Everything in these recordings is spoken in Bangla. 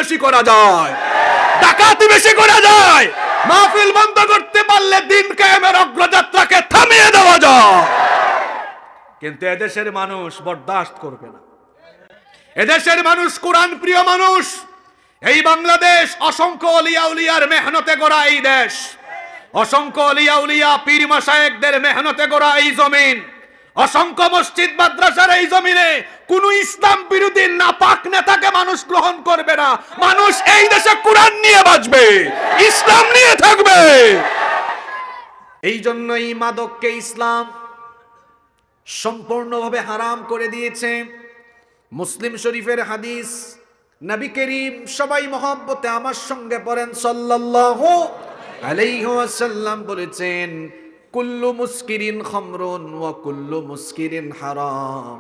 বেশি করা যায়, ডাকাতি বেশি করা যায়। মাহফিল বন্ধ করতে পারলে দিন কায়েমের অগ্রযাত্রাকে থামিয়ে দেওয়া যায়। কিন্তু এদেশের মানুষ বরদাস্ত করবে না। এদেশের মানুষ কোরআন প্রিয় মানুষ। এই বাংলাদেশ অসংখ্য ওলিয়া উলিয়ার মেহনতে গড়া এই দেশ, অসংখ্য ওলিয়া উলিয়া পীর মাশায়েখদের মেহনতে গড়া এই জমিন, অসংখ্য মসজিদ মাদ্রাসার এই জমিনে কোন ইসলাম বিরোধী নাপাক নেতাকে মানুষ গ্রহণ করবে না। মানুষ এই দেশে কোরআন নিয়ে বাঁচবে, ইসলাম নিয়ে থাকবে। এই জন্য এই মাদককে ইসলাম সম্পূর্ণভাবে হারাম করে দিয়েছে। মুসলিম শরীফের হাদিস, নবী করিম সবাই মহব্বতে আমার সঙ্গে পড়েন সাল্লাল্লাহু আলাইহি ওয়াসাল্লাম বলেছেন, কুল্লু মুসকিরিন খামরুন ওয়া কুল্লু মুসকিরিন হারাম।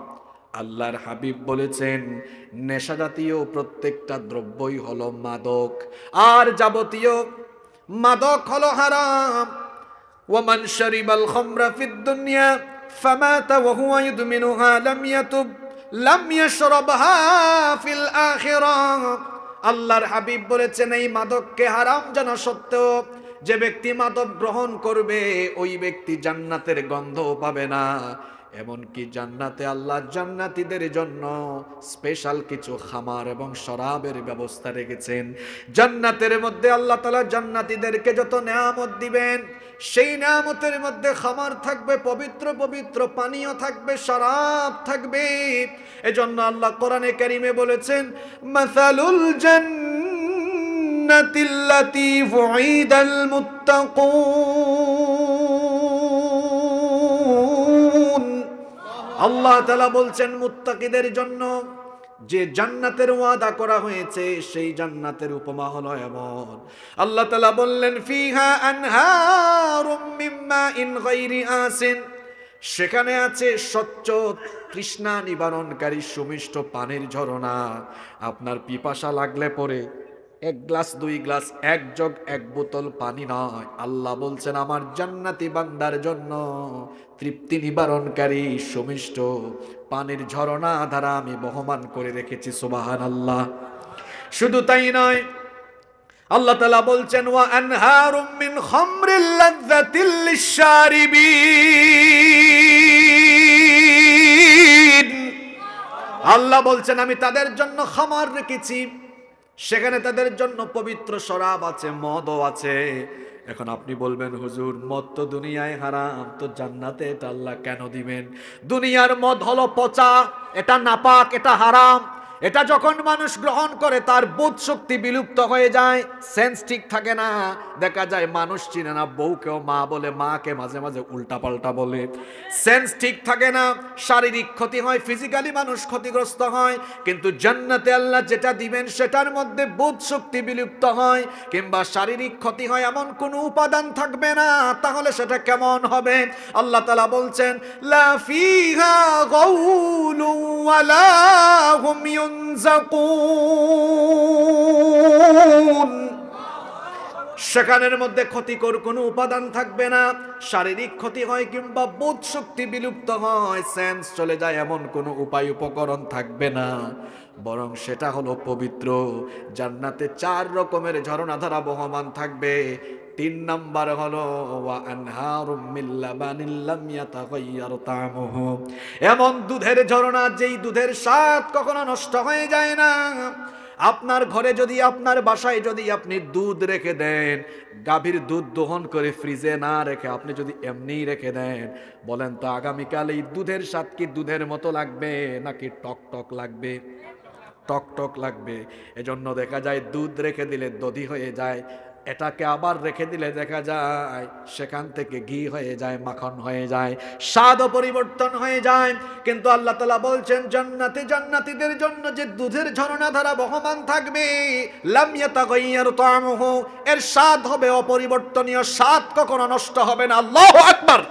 আল্লাহর হাবিব বলেছেন, নেশা জাতীয় প্রত্যেকটা দ্রব্যই হলো মাদক, আর যাবতীয় মাদক হলো হারাম। ওয়া মান শারিবাল খামরা ফিদ দুনিয়া ফামাতা ওয়া হুয়া ইদমিনুহা লাম ইয়াতুব লাম ইয়াশরাবহা ফিল আখিরাহ। আল্লাহর হাবিব বলেছেন, এই মাদককে হারাম জানা সত্ত্বেও যে ব্যক্তি মাদক গ্রহণ করবে ওই ব্যক্তি জান্নাতের গন্ধ পাবে না। এমনকি জান্নাতে আল্লাহ জান্নাতীদের জন্য স্পেশাল কিছু খামার এবং শরাবের ব্যবস্থা রেখেছেন। জান্নাতের মধ্যে আল্লাহ তাআলা জান্নাতীদেরকে যত নেয়ামত দিবেন, সেই নেয়ামতের মধ্যে খামার থাকবে, পবিত্র পবিত্র পানীয় থাকবে, শরাব থাকবে। এজন্য আল্লাহ কোরআনে কারীমে বলেছেন, মাসালুল জান্নাতিল্লাতী ফুঈদাল মুত্তাকুন। আল্লাহ তাআলা বলছেন, মুত্তাকিদের জন্য যে জান্নাতের ওয়াদা করা হয়েছে সেই জান্নাতের উপমা হলো এমন। আল্লাহ তাআলা বললেন, ফিহা আনহারুম মিন মাইন গায়রি আসিন। সেখানে আছে স্বচ্ছ তৃষ্ণা নিবারণকারী সুমিষ্ট পানির ঝরনা। আপনার পিপাসা লাগলে পরে এক গ্লাস, দুই গ্লাস, এক জগ, এক বোতল পানি নয়, আল্লাহ বলছেন আমার জান্নাতি বান্দার জন্য তৃপ্তি নিবারণকারী সুমিষ্ট পানির ঝরনা ধারা আমি বহমান করে রেখেছি। সুবহানাল্লাহ। শুধু তাই নয়, আল্লাহ তাআলা বলছেন, ওয়া আনহারুম মিন খামরিল লাযযাতিল লিশশারিবিন। আল্লাহ বলছেন আমি তাদের জন্য খামার রেখেছি, সেখানে তাদের জন্য পবিত্র শরাব আছে, মদও আছে। এখন আপনি বলবেন, হুজুর মদ তো দুনিয়ায় হারাম, তো জান্নাতে এটা আল্লাহ কেন দিবেন? দুনিয়ার মদ হলো পচা, এটা নাপাক, এটা হারাম। এটা যখন মানুষ গ্রহণ করে তার বোধ শক্তি বিলুপ্ত হয়ে যায়, সেন্স ঠিক থাকে না। দেখা যায় মানুষ চিনে না, বউকেও মা বলে, মাকে মাঝে মাঝে উল্টা পাল্টা বলে। সেন্স ঠিক থাকে না, শারীরিক ক্ষতি হয়, ফিজিক্যালি মানুষ ক্ষতিগ্রস্ত হয়। কিন্তু জান্নাতে আল্লাহ যেটা দিবেন সেটার মধ্যে বোধ শক্তি বিলুপ্ত হয় কিংবা শারীরিক ক্ষতি হয় এমন কোনো উপাদান থাকবে না। তাহলে সেটা কেমন হবে? আল্লাহ তাআলা বলছেন, লা ফিহা গাউলু ওয়ালা হুম ইউনজাকুন। সেখানের মধ্যে ক্ষতিকর কোনো উপাদান থাকবে না, শারীরিক ক্ষতি হয় কিংবা বোধ শক্তি বিলুপ্ত হয়, সেন্স চলে যায় এমন কোনো উপায় উপকরণ থাকবে না। বরং সেটা হলো পবিত্র। জান্নাতে 4 রকমের ঝরনাধারা বহমান থাকবে। 3 নাম্বার হলো ওয়া আনহারুম মিন লাবানিল লাম ইয়াতাগায়্যার তা'মুহু। এমন দুধের ঝরনা যেই দুধের স্বাদ কখনো নষ্ট হয়ে যায় না। আপনার ঘরে যদি, আপনার বাসায় যদি আপনি দুধ রেখে দেন, গাভীর দুধ দহন করে ফ্রিজে না রেখে আপনি যদি এমনি রেখে দেন, বলেন তো আগামীকাল এই দুধের স্বাদ কি দুধের মতো লাগবে নাকি টক টক লাগবে? টক টক লাগবে। এজন্য দেখা যায় দুধ রেখে দিলে দধি হয়ে যায়, এটাকে আবার রেখে দিলে দেখা যায় সেখান থেকে ঘি হয়ে যায়, মাখন হয়ে যায়, স্বাদও পরিবর্তন হয়ে যায়। কিন্তু আল্লাহ তাআলা বলছেন, জান্নাতে জান্নাতীদের জন্য যে দুধের ঝরনা ধারা বহমান থাকবে, লাম ইয়াতাগায়্যার তা'মুহু, এর স্বাদ হবে অপরিবর্তনীয়, স্বাদ কখনো নষ্ট হবে না। আল্লাহু আকবার।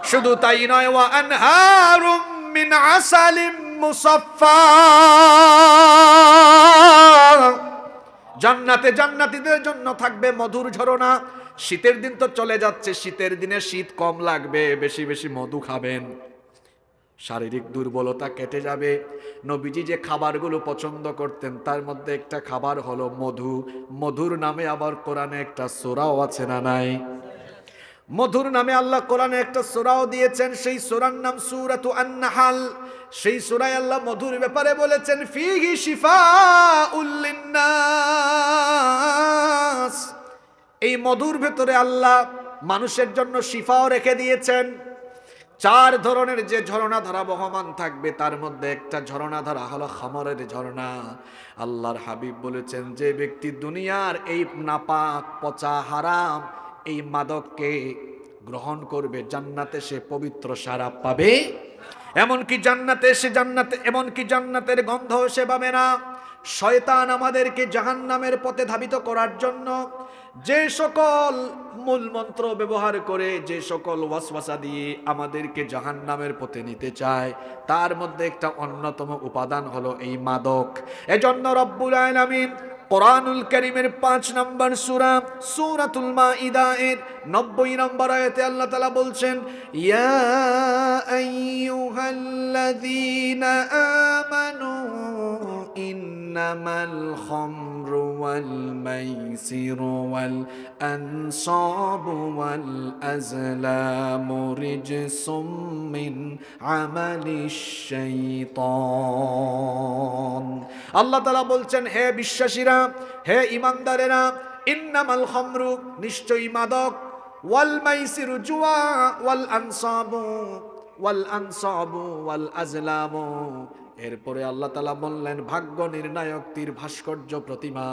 শুধু তাই নয়, ওয়া আনহারুম মিন আসালিম মুসাফফা। জান্নাতে জান্নাতীদের জন্য থাকবে মধুর ঝরনা। শীতের দিন তো চলে যাচ্ছে, শীতের দিনে শীত কম লাগবে, বেশি বেশি মধু খাবেন। শারীরিক দুর্বলতা কেটে যাবে। নবীজি যে খাবারগুলো পছন্দ করতেন তার মধ্যে একটা খাবার হলো মধু। মধুর নামে আবার কোরআনে একটা সূরাও আছে না নাই? মধুর নামে আল্লাহ কোরআনে একটা সূরাও দিয়েছেন, সেই সূরার নাম সূরাতু আন-নাহল। সেই সূরায় আল্লাহ মধুর ব্যাপারে বলেছেন ফীহি শিফাউল লিন-নাস। এই মধুর ভেতরে আল্লাহ মানুষের জন্য শিফাও রেখে দিয়েছেন। 4 ধরনের যে ঝর্ণা ধারা বহমান থাকবে তার মধ্যে একটা ঝর্ণা ধারা হলো খামরের ঝর্ণা। আল্লাহর হাবিব বলেছেন যে ব্যক্তি দুনিয়ার এই নাপাক পচা হারাম এই মাদককে গ্রহণ করবে জান্নাতে সে পবিত্র শারাব পাবে। এমনকি জান্নাতের গন্ধ সে পাবে না। শয়তান আমাদেরকে জাহান্নামের পথে ধাবিত করার জন্য যে সকল মূল মন্ত্র ব্যবহার করে, যে সকল ওয়াসওয়াসা দিয়ে আমাদেরকে জাহান্নামের পথে নিতে চায়, তার মধ্যে একটা অন্যতম উপাদান হলো এই মাদক। এজন্য রব্বুল আলামিন কোরআনুল কারীমের 5 নম্বর সূরা সূরাতুল মাইদা এর 90 নম্বর আয়াতে আল্লাহ তাআলা বলছেন ইয়া আইয়ুহাল্লাযীনা আমানু ইন্নামাল খামরু ওয়াল মাইসিরু ওয়াল আনসাবু ওয়াল আজলামু রিজসুম মিন আমালিশ শাইতান। আল্লাহ তাআলা বলছেন হে বিশ্বাসীরা, হে ঈমানদারেরা, ইন্নামাল খামরু নিশ্চয়ই মাদক, ওয়াল মাইসিরু জুয়া, ওয়াল আনসাবু ওয়াল আজলামু। এরপরে আল্লাহ তাআলা বললেন ভাগ্য নির্ণায়ক তীর ভাস্কর্য প্রতিমা,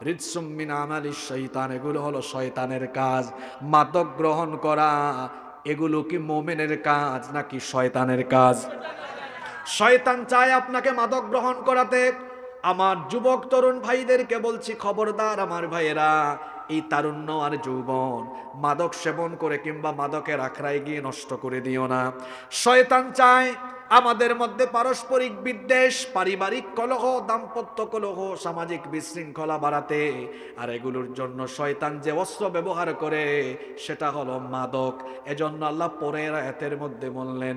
রিজসুম মিন আমালিশ শাইতান, এগুলো হলো শয়তানের কাজ। মাদক গ্রহণ করা এগুলো কি মুমিনের কাজ নাকি শয়তানের কাজ? শয়তান চায় আপনাকে মাদক গ্রহণ করাতে। আমার যুবক তরুণ ভাইদেরকে বলছি খবরদার আমার ভাইয়েরা, এই তারুণ্য আর যৌবন মাদক সেবন করে কিংবা মাদকের আখড়ায় গিয়ে নষ্ট করে দিও না। শয়তান চায় আমাদের মধ্যে পারস্পরিক বিদ্বেষ, পারিবারিক কলহ, দাম্পত্য কলহ, সামাজিক বিশৃঙ্খলা বাড়াতে। আর এগুলোর জন্য শয়তান যে অস্ত্র ব্যবহার করে সেটা হলো মাদক। এজন্য আল্লাহ পরের আয়াতের মধ্যে বললেন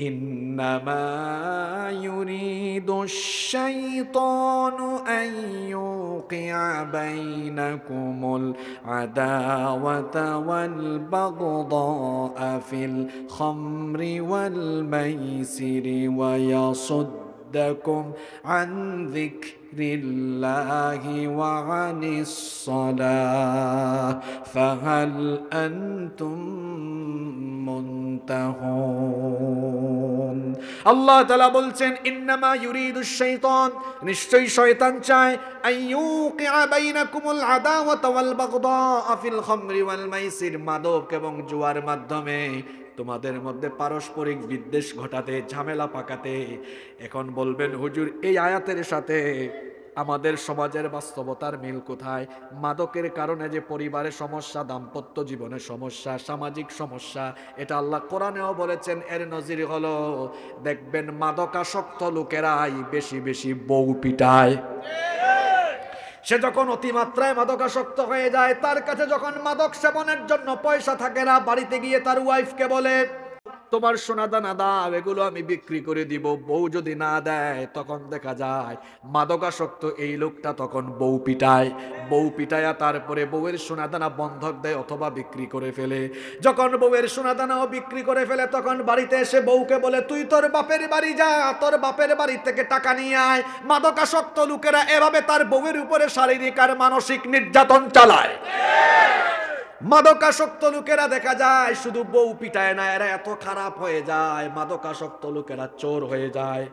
ইন্নামা ইউরিদুশ শাইতানু আন ইউকিআ বাইনাকুমুল আদাওয়াতা ওয়াল বাগদাআ ফিল খামরি ওয়াল মাইসিরি ওয়া ইয়াসুদ্দাকুম আন যিকরিল্লাহি ওয়া আনিস সালাহ ফাহাল আনতুম মুনতাহুন। আল্লাহ তাআলা বলছেন ইন্নামা ইউরিদুশ শাইতান, নিশ্চয়ই শয়তান চায় আইয়ুকিআ বাইনাকুমুল আদাওয়াতা ওয়াল বাগদাআ ফিল খামরি ওয়াল মাইসির, মাদক এবং জুয়ার মাধ্যমে তোমাদের মধ্যে পারস্পরিক বিদ্বেষ ঘটাতে, ঝামেলা পাকাতে। এখন বলবেন হুজুর এই আয়াতের সাথে আমাদের সমাজের বাস্তবতার মিল কোথায়? মাদকের কারণে যে পরিবারের সমস্যা, দাম্পত্য জীবনের সমস্যা, সামাজিক সমস্যা, এটা আল্লাহ কোরআনেও বলেছেন। এর নজির হলো দেখবেন মাদকাসক্ত লোকেরাই বেশি বেশি বউ পিটায়। সে যখন অতিমাত্রায় মাদকাসক্ত হয়ে যায়, তার কাছে যখন মাদক সেবনের জন্য পয়সা থাকে না, বাড়িতে গিয়ে তার ওয়াইফকে বলে তোমার সোনা দানা দাও, এগুলো আমি বিক্রি করে দিব। বউ যদি না দেয় তখন দেখা যায় মাদকাসক্ত এই লোকটা তখন বউ পিটায়া তারপরে বউয়ের সোনা দানা বন্ধক দেয় অথবা বিক্রি করে ফেলে। যখন বউয়ের সোনা দানাও বিক্রি করে ফেলে তখন বাড়িতে এসে বউকে বলে তুই তোর বাপের বাড়ি যা, তোর বাপের বাড়ি থেকে টাকা নিয়ে আয়। মাদকাসক্ত লোকেরা এভাবে তার বউয়ের উপরে শারীরিক আর মানসিক নির্যাতন চালায়। মাদকাসক্ত লোকেরা দেখা যায় শুধু বউ পিটায় না, এরা এত খারাপ হয়ে যায়, মাদকাসক্ত লোকেরা চোর হয়ে যায়।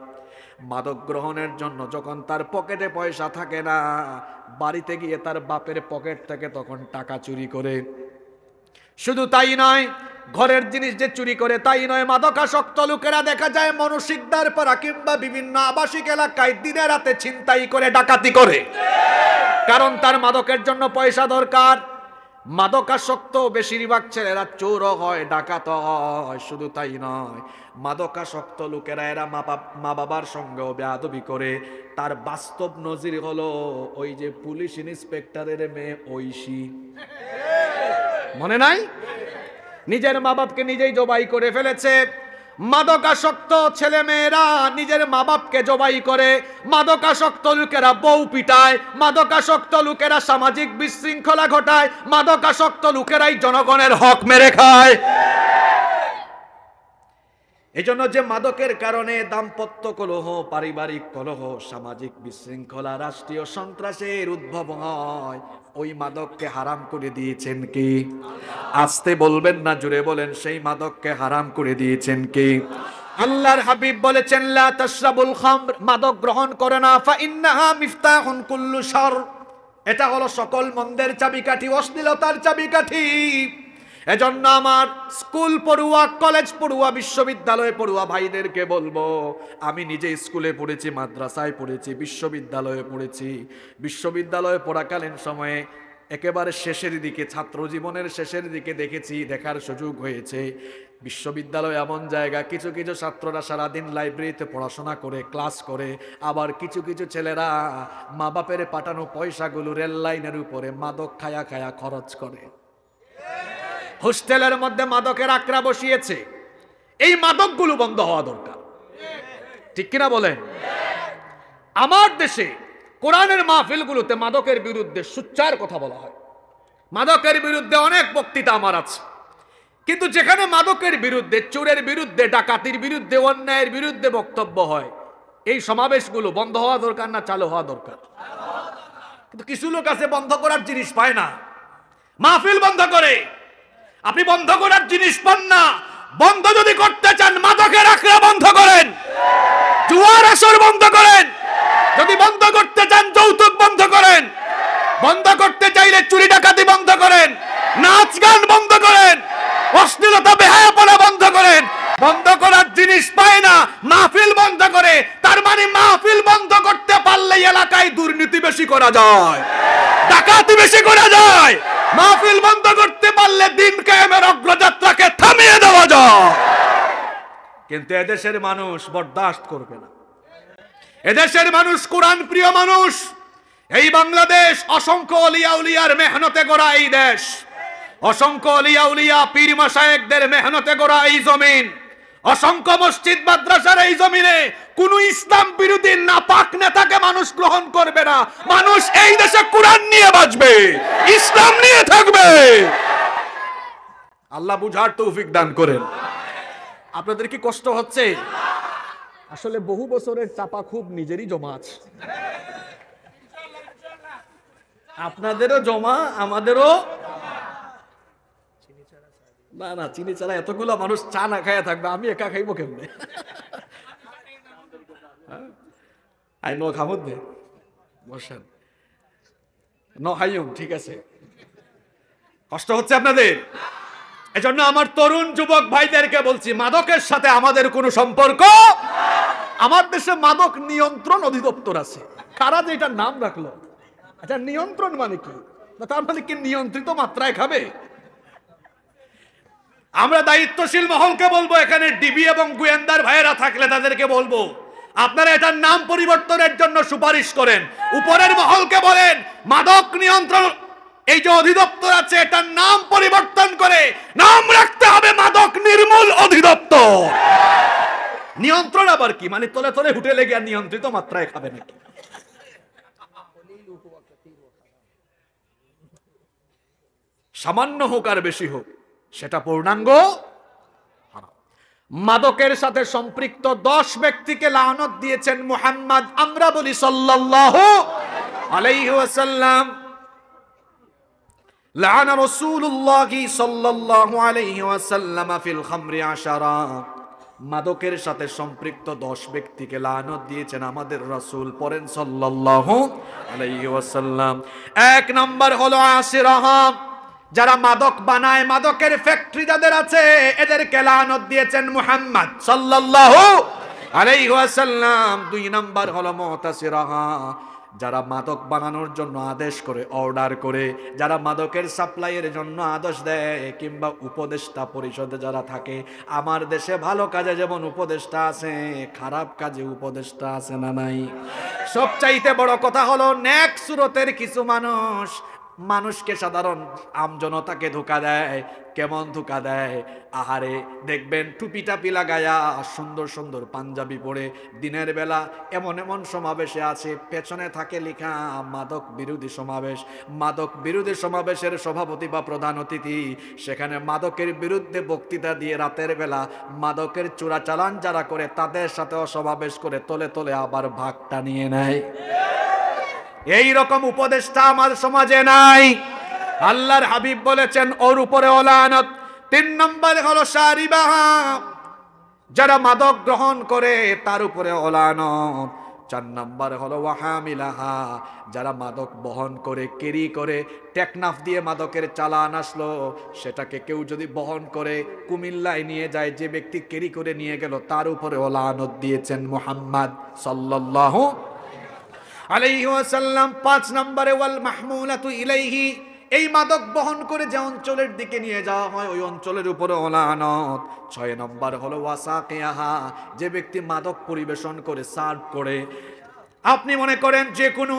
মাদক গ্রহণের জন্য যখন তার পকেটে পয়সা থাকে না, বাড়িতে গিয়ে তার বাপের পকেট থেকে তখন টাকা চুরি করে। শুধু তাই নয়, ঘরের জিনিস যে চুরি করে তাই নয়, মাদকাসক্ত লোকেরা দেখা যায় মনুশিকদার পাড়া কিংবা বিভিন্ন আবাসিক এলাকায় দিনে রাতে ছিনতাই করে, ডাকাতি করে। কারণ তার মাদকের জন্য পয়সা দরকার। মাদকাসক্ত বেশিরভাগ ছেলেরা চোরও হয়, ডাকাতও হয়। শুধু তাই নয়, মাদকাসক্ত লোকেরা এরা মা বাবার সঙ্গেও বেয়াদবি করে। তার বাস্তব নজির হলো ওই যে পুলিশ ইন্সপেক্টরের মেয়ে ঐশী, মনে নাই? নিজের মা বাপকে নিজেই জবাই করে ফেলেছে। মাদকাসক্ত ছেলে মেয়েরা নিজের মা বাপকে জবাই করে, মাদকাসক্ত লোকেরা বউ পিটায়, মাদকাসক্ত লোকেরা সামাজিক বিশৃঙ্খলা ঘটায়, মাদকাসক্ত লোকেরাই জনগণের হক মেরে খায়। এজন্য যে মাদকের কারণে দাম্পত্য কলহ, পারিবারিক কলহ, সামাজিক বিশৃঙ্খলা, রাষ্ট্রীয় সন্ত্রাসের উদ্ভব হয়, ওই মাদককে হারাম করে দিয়েছেন কি? আস্তে বলবেন না, জোরে বলেন, সেই মাদককে হারাম করে দিয়েছেন কি? আল্লাহর হাবিব বলেছেন, লা তাশরাবুল খামর, মাদক গ্রহণ করে না, ফা ইন্নাহা মিফতাহুন কুল্লু শার, এটা হলো সকল মন্দের চাবিকাঠি, অশ্লীলতার চাবিকাঠি। এজন্য আমার স্কুল পড়ুয়া, কলেজ পড়ুয়া, বিশ্ববিদ্যালয়ে পড়ুয়া ভাইদেরকে বলবো, আমি নিজে স্কুলে পড়েছি, মাদ্রাসায় পড়েছি, বিশ্ববিদ্যালয়ে পড়েছি। বিশ্ববিদ্যালয়ে পড়াকালীন সময়ে একেবারে শেষের দিকে, ছাত্র জীবনের শেষের দিকে দেখেছি, দেখার সুযোগ হয়েছে বিশ্ববিদ্যালয় এমন জায়গা, কিছু কিছু ছাত্ররা সারাদিন লাইব্রেরিতে পড়াশোনা করে, ক্লাস করে, আবার কিছু কিছু ছেলেরা মা বাপের পাঠানো পয়সাগুলো রেল লাইনের উপরে মাদক খায়া খায়া খরচ করে। হোস্টেলের মধ্যে মাদকের আকড়া বসিয়েছে। এই মাদকগুলো বন্ধ হওয়া দরকার, ঠিক কিনা বলেন? আমার দেশে কোরআনের মাহফিলগুলোতে মাদকের বিরুদ্ধে সুচ্চার কথা বলা হয়, মাদকের বিরুদ্ধে অনেক বক্তৃতা আমার আছে, কিন্তু যেখানে মাদকের বিরুদ্ধে, চোরের বিরুদ্ধে, ডাকাতির বিরুদ্ধে, অন্যায়ের বিরুদ্ধে বক্তব্য হয়, এই সমাবেশগুলো বন্ধ হওয়া দরকার না চালু হওয়া দরকার? কিন্তু কিছু লোক আছে বন্ধ করার জিনিস পায় না, মাহফিল বন্ধ করে। আপনি বন্ধ করার জিনিস পান না, বন্ধ যদি করতে চান মাদকের আকড়া বন্ধ করেন, জুয়ার আসর বন্ধ করেন, যদি বন্ধ করতে চান যৌতুক বন্ধ করেন, বন্ধ করতে চাইলে চুরি ডাকাতি বন্ধ করেন, নাচ গান বন্ধ করেন, অশ্লীলতা বেহায়াপনা বন্ধ করেন। বন্ধ করার জিনিস পায় না, মাহফিল বন্ধ করে, তার মানে মাহফিল বন্ধ করতে পারলে এলাকায় দুর্নীতি বেশি করা যায়, ডাকাতি বেশি করা যায়। মাহফিল বন্ধ করতে পারলে দিন কায়েমের অগ্রযাত্রাকে থামিয়ে দেওয়া যায়। কিন্তু এদেশের মানুষ বরদাস্ত করবে না। এদেশের মানুষ কোরআন প্রিয় মানুষ। এই বাংলাদেশ অসংখ্য ওলিয়া উলিয়ার মেহনতে গড়া এই দেশ, অসংখ্য ওলিয়া উলিয়া পীর মাশায়েখদের মেহনতে গড়া এই জমিন, অসংখ্য মসজিদ মাদ্রাসার এই জমিনে কোন ইসলাম বিরোধী নাপাক নেতাকে মানুষ গ্রহণ করবে না। মানুষ এই দেশে কোরআন নিয়ে বাঁচবে, ইসলাম নিয়ে থাকবে। আল্লাহ বুঝার তৌফিক দান করেন। আপনাদের কি কষ্ট হচ্ছে? আসলে বহু বছরের চাপা খুব নিজেরই জমা আছে, আপনাদেরও জমা, আমাদেরও। না না, চিনি ছাড়া এতগুলো মানুষ চা না খায়া থাকবে, আমি একা খাইবো কেমনে? আই নো খামত দে বসেন, নো হাইম, ঠিক আছে। কষ্ট হচ্ছে আপনাদের? এজন্য আমার তরুণ যুবক ভাইদেরকে বলছি, মাদকের সাথে আমাদের কোনো সম্পর্ক। আমার দেশে মাদক নিয়ন্ত্রণ অধিদপ্তর আছে, কারা যে এটার নাম রাখলো। আচ্ছা, নিয়ন্ত্রণ মানে কি? তার মানে কি নিয়ন্ত্রিত মাত্রায় খাবে? আমরা দায়িত্বশীল মহলকে বলবো, এখানে ডিবি এবং গোয়েন্দার ভাইয়েরা থাকলে তাদেরকে বলবো, আপনারা এটার নাম পরিবর্তনের জন্য সুপারিশ করেন। উপরের মহলকে বলেন, মাদক নিয়ন্ত্রণ এই যে অধিদপ্তর আছে, এটার নাম পরিবর্তন করে নাম রাখতে হবে মাদক নির্মূল অধিদপ্তর। নিয়ন্ত্রণ আবার কি? মানে তলে তলে হোটেলে গিয়ে নিয়ন্ত্রিত মাত্রায় খাবে নাকি? সামান্য হোক আর বেশি হোক, সেটা পূর্ণাঙ্গ হারাম। মাদকের সাথে সম্পৃক্ত 10 ব্যক্তিকে লানত দিয়েছেন মুহাম্মদ। আমরা বলি সাল্লাল্লাহু আলাইহি ওয়াসাল্লাম, লাআনা রাসূলুল্লাহি সাল্লাল্লাহু আলাইহি ওয়াসাল্লাম ফিল খামরি 10। মাদকের সাথে সম্পৃক্ত 10 ব্যক্তিকে লানত দিয়েছেন আমাদের রাসূল। পড়েন সাল্লাল্লাহু আলাইহি ওয়াসাল্লাম। 1 নাম্বার হলো আসিরাহা, যারা মাদক বানায়, মাদকের ফ্যাক্টরি যাদের আছে, এদেরকে লানত দিয়েছেন মুহাম্মদ সাল্লাল্লাহু আলাইহি ওয়াসাল্লাম। 2 নাম্বার হলো মুতাসিরাহা, যারা মাদক বানানোর জন্য আদেশ করে, অর্ডার করে, যারা মাদকের সাপ্লাইয়ের জন্য আদেশ দেয়, কিংবা উপদেষ্টা পরিষদে যারা থাকে। আমার দেশে ভালো কাজে যেমন উপদেষ্টা আছে, খারাপ কাজে উপদেষ্টা আছে না নাই? সবচাইতে বড় কথা হলো নেক সুরতের কিছু মানুষ মানুষকে, সাধারণ আমজনতাকে ধোঁকা দেয়। কেমন ধোঁকা দেয়? আহারে দেখবেন টুপি টাপি লাগায়া সুন্দর সুন্দর পাঞ্জাবি পরে দিনের বেলা এমন এমন সমাবেশে আছে, পেছনে থাকে লেখা মাদক বিরোধী সমাবেশ। মাদক বিরোধী সমাবেশের সভাপতি বা প্রধান অতিথি সেখানে মাদকের বিরুদ্ধে বক্তৃতা দিয়ে রাতের বেলা মাদকের চোরাচালান যারা করে তাদের সাথেও সমাবেশ করে তলে তলে আবার ভাগটা নিয়ে নেয়। এই রকম উপদেশটা আমার সমাজে নাই। আল্লাহর হাবিব বলেছেন ওর উপরে লানত। 3 নম্বরে হলো শারিবাহা, যারা মাদক গ্রহণ করে তার উপরে লানত। 4 নম্বরে হলো ওয়াহামিলাহা, যারা মাদক বহন করে, ক্যারি করে, টেকনাফ দিয়ে মাদকের চালান আসলো সেটাকে কেউ যদি বহন করে কুমিল্লায় নিয়ে যায়, যে ব্যক্তি ক্যারি করে নিয়ে গেল তার উপরে লানত দিয়েছেন মুহাম্মদ সাল্লাল্লাহু আলাইহি ওয়াসাল্লাম। 5 নম্বরে ওয়াল মাহমুলাতু ইলাইহি, এই মাদক বহন করে যে অঞ্চলের দিকে নিয়ে যাওয়া হয় ওই অঞ্চলের উপরে লানত। 6 নম্বর হলো ওয়াসাকিয়াহা, যে ব্যক্তি মাদক পরিবেশন করে, সার্ভ করে। আপনি মনে করেন যে কোনো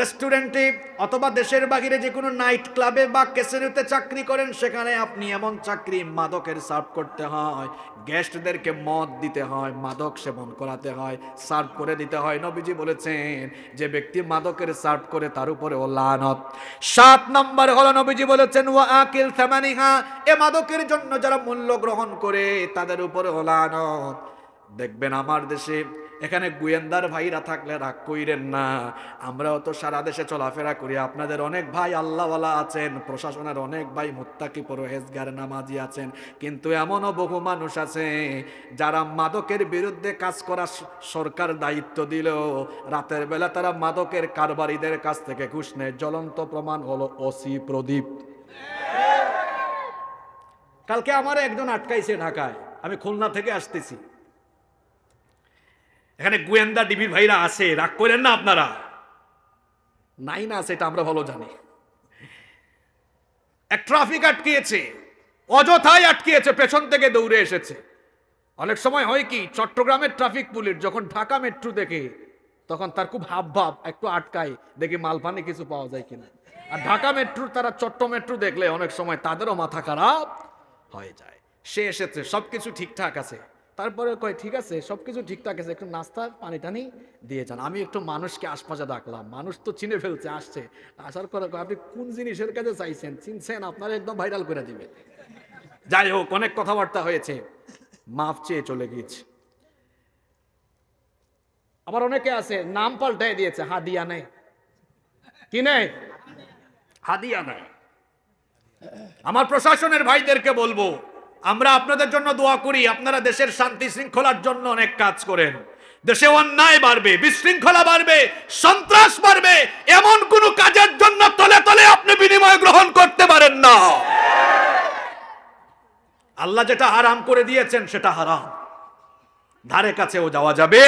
রেস্টুরেন্টে অথবা দেশের বাহিরে যে কোনো নাইট ক্লাবে বা ক্যাসিনোতে চাকরি করেন, সেখানে আপনি এমন চাকরি মাদকের সার্ভ করতে হয়, গেস্টদেরকে মদ দিতে হয়, মাদক সেবন করাতে হয়, সার্ভ করে দিতে হয়। নবীজি বলেছেন যে ব্যক্তি মাদকের সার্ভ করে তার উপরে লানত। 7 নম্বর হলো নবীজি বলেছেন ওয়া আকিল থামানিহা, এ মাদকের জন্য যারা মূল্য গ্রহণ করে তাদের উপরে লানত। দেখবেন আমার দেশে এখানে গোয়েন্দার ভাইরা থাকলে রাগ কইরেন না, আমরাও তো সারা দেশে চলাফেরা করি। আপনাদের অনেক ভাই আল্লাহওয়ালা আছেন, প্রশাসনের অনেক ভাই মুত্তাকি পরহেজগার নামাজি আছেন, কিন্তু এমনও বহু মানুষ আছে যারা মাদকের বিরুদ্ধে কাজ করা সরকার দায়িত্ব দিল, রাতের বেলা তারা মাদকের কারবারিদের কাছ থেকে ঘুষ নেয়। জ্বলন্ত প্রমাণ হলো ওসি প্রদীপ। কালকে আমার একজন আটকাইছে ঢাকায়, আমি খুলনা থেকে আসতেছি, এখানে গোয়েন্দা ডিবি ভাইরা আছে, রাগ করেন না আপনারা, নাই না সেটা আমরা ভালো জানি। এক ট্রাফিক আটকিয়েছে, অযথাই আটকিয়েছে, পেছন থেকে দৌড়ে এসেছে। অনেক সময় হয় কি, চট্টগ্রামের ট্রাফিক পুলিশ যখন ঢাকা মেট্রো দেখে তখন তার খুব হাব ভাব, একটু আটকায় দেখি মালপানি কিছু পাওয়া যায় কিনা। আর ঢাকা মেট্রো, তারা চট্ট মেট্রো দেখলে অনেক সময় তাদেরও মাথা খারাপ হয়ে যায়। সে এসেছে, সবকিছু ঠিকঠাক আছে, তারপরে কয় ঠিক আছে সবকিছু ঠিকঠাক আছে, একটু নাস্তার পানি টানি দিয়ে যান। আমি একটু মানুষকে আশপাশে ডাকলাম, মানুষ তো চিনে ফেলছে, আসছে, আসার পরে আপনি কোন জিনিসের কাছে চাইছেন, চিনছেন, আপনারা একদম ভাইরাল করে দিবে। যাই হোক, অনেক কথাবার্তা হয়েছে, মাফ চেয়ে চলে গিয়েছে। আবার অনেকে আছে নাম পাল্টাই দিয়েছে, হাদিয়া নেই, কি নেই, হাদিয়া নেই। আমার প্রশাসনের ভাইদেরকে বলবো, আমরা আপনাদের জন্য দোয়া করি, আপনারা দেশের শান্তি শৃঙ্খলার জন্য অনেক কাজ করেন। দেশে অন্যায় বাড়বে, বিশৃঙ্খলা বাড়বে, সন্ত্রাস বাড়বে, এমন কোন কাজের জন্য তলে তলে আপনি বিনিময় গ্রহণ করতে পারেন না। আল্লাহ যেটা হারাম করে দিয়েছেন সেটা হারাম, ধারে কাছেও যাওয়া যাবে।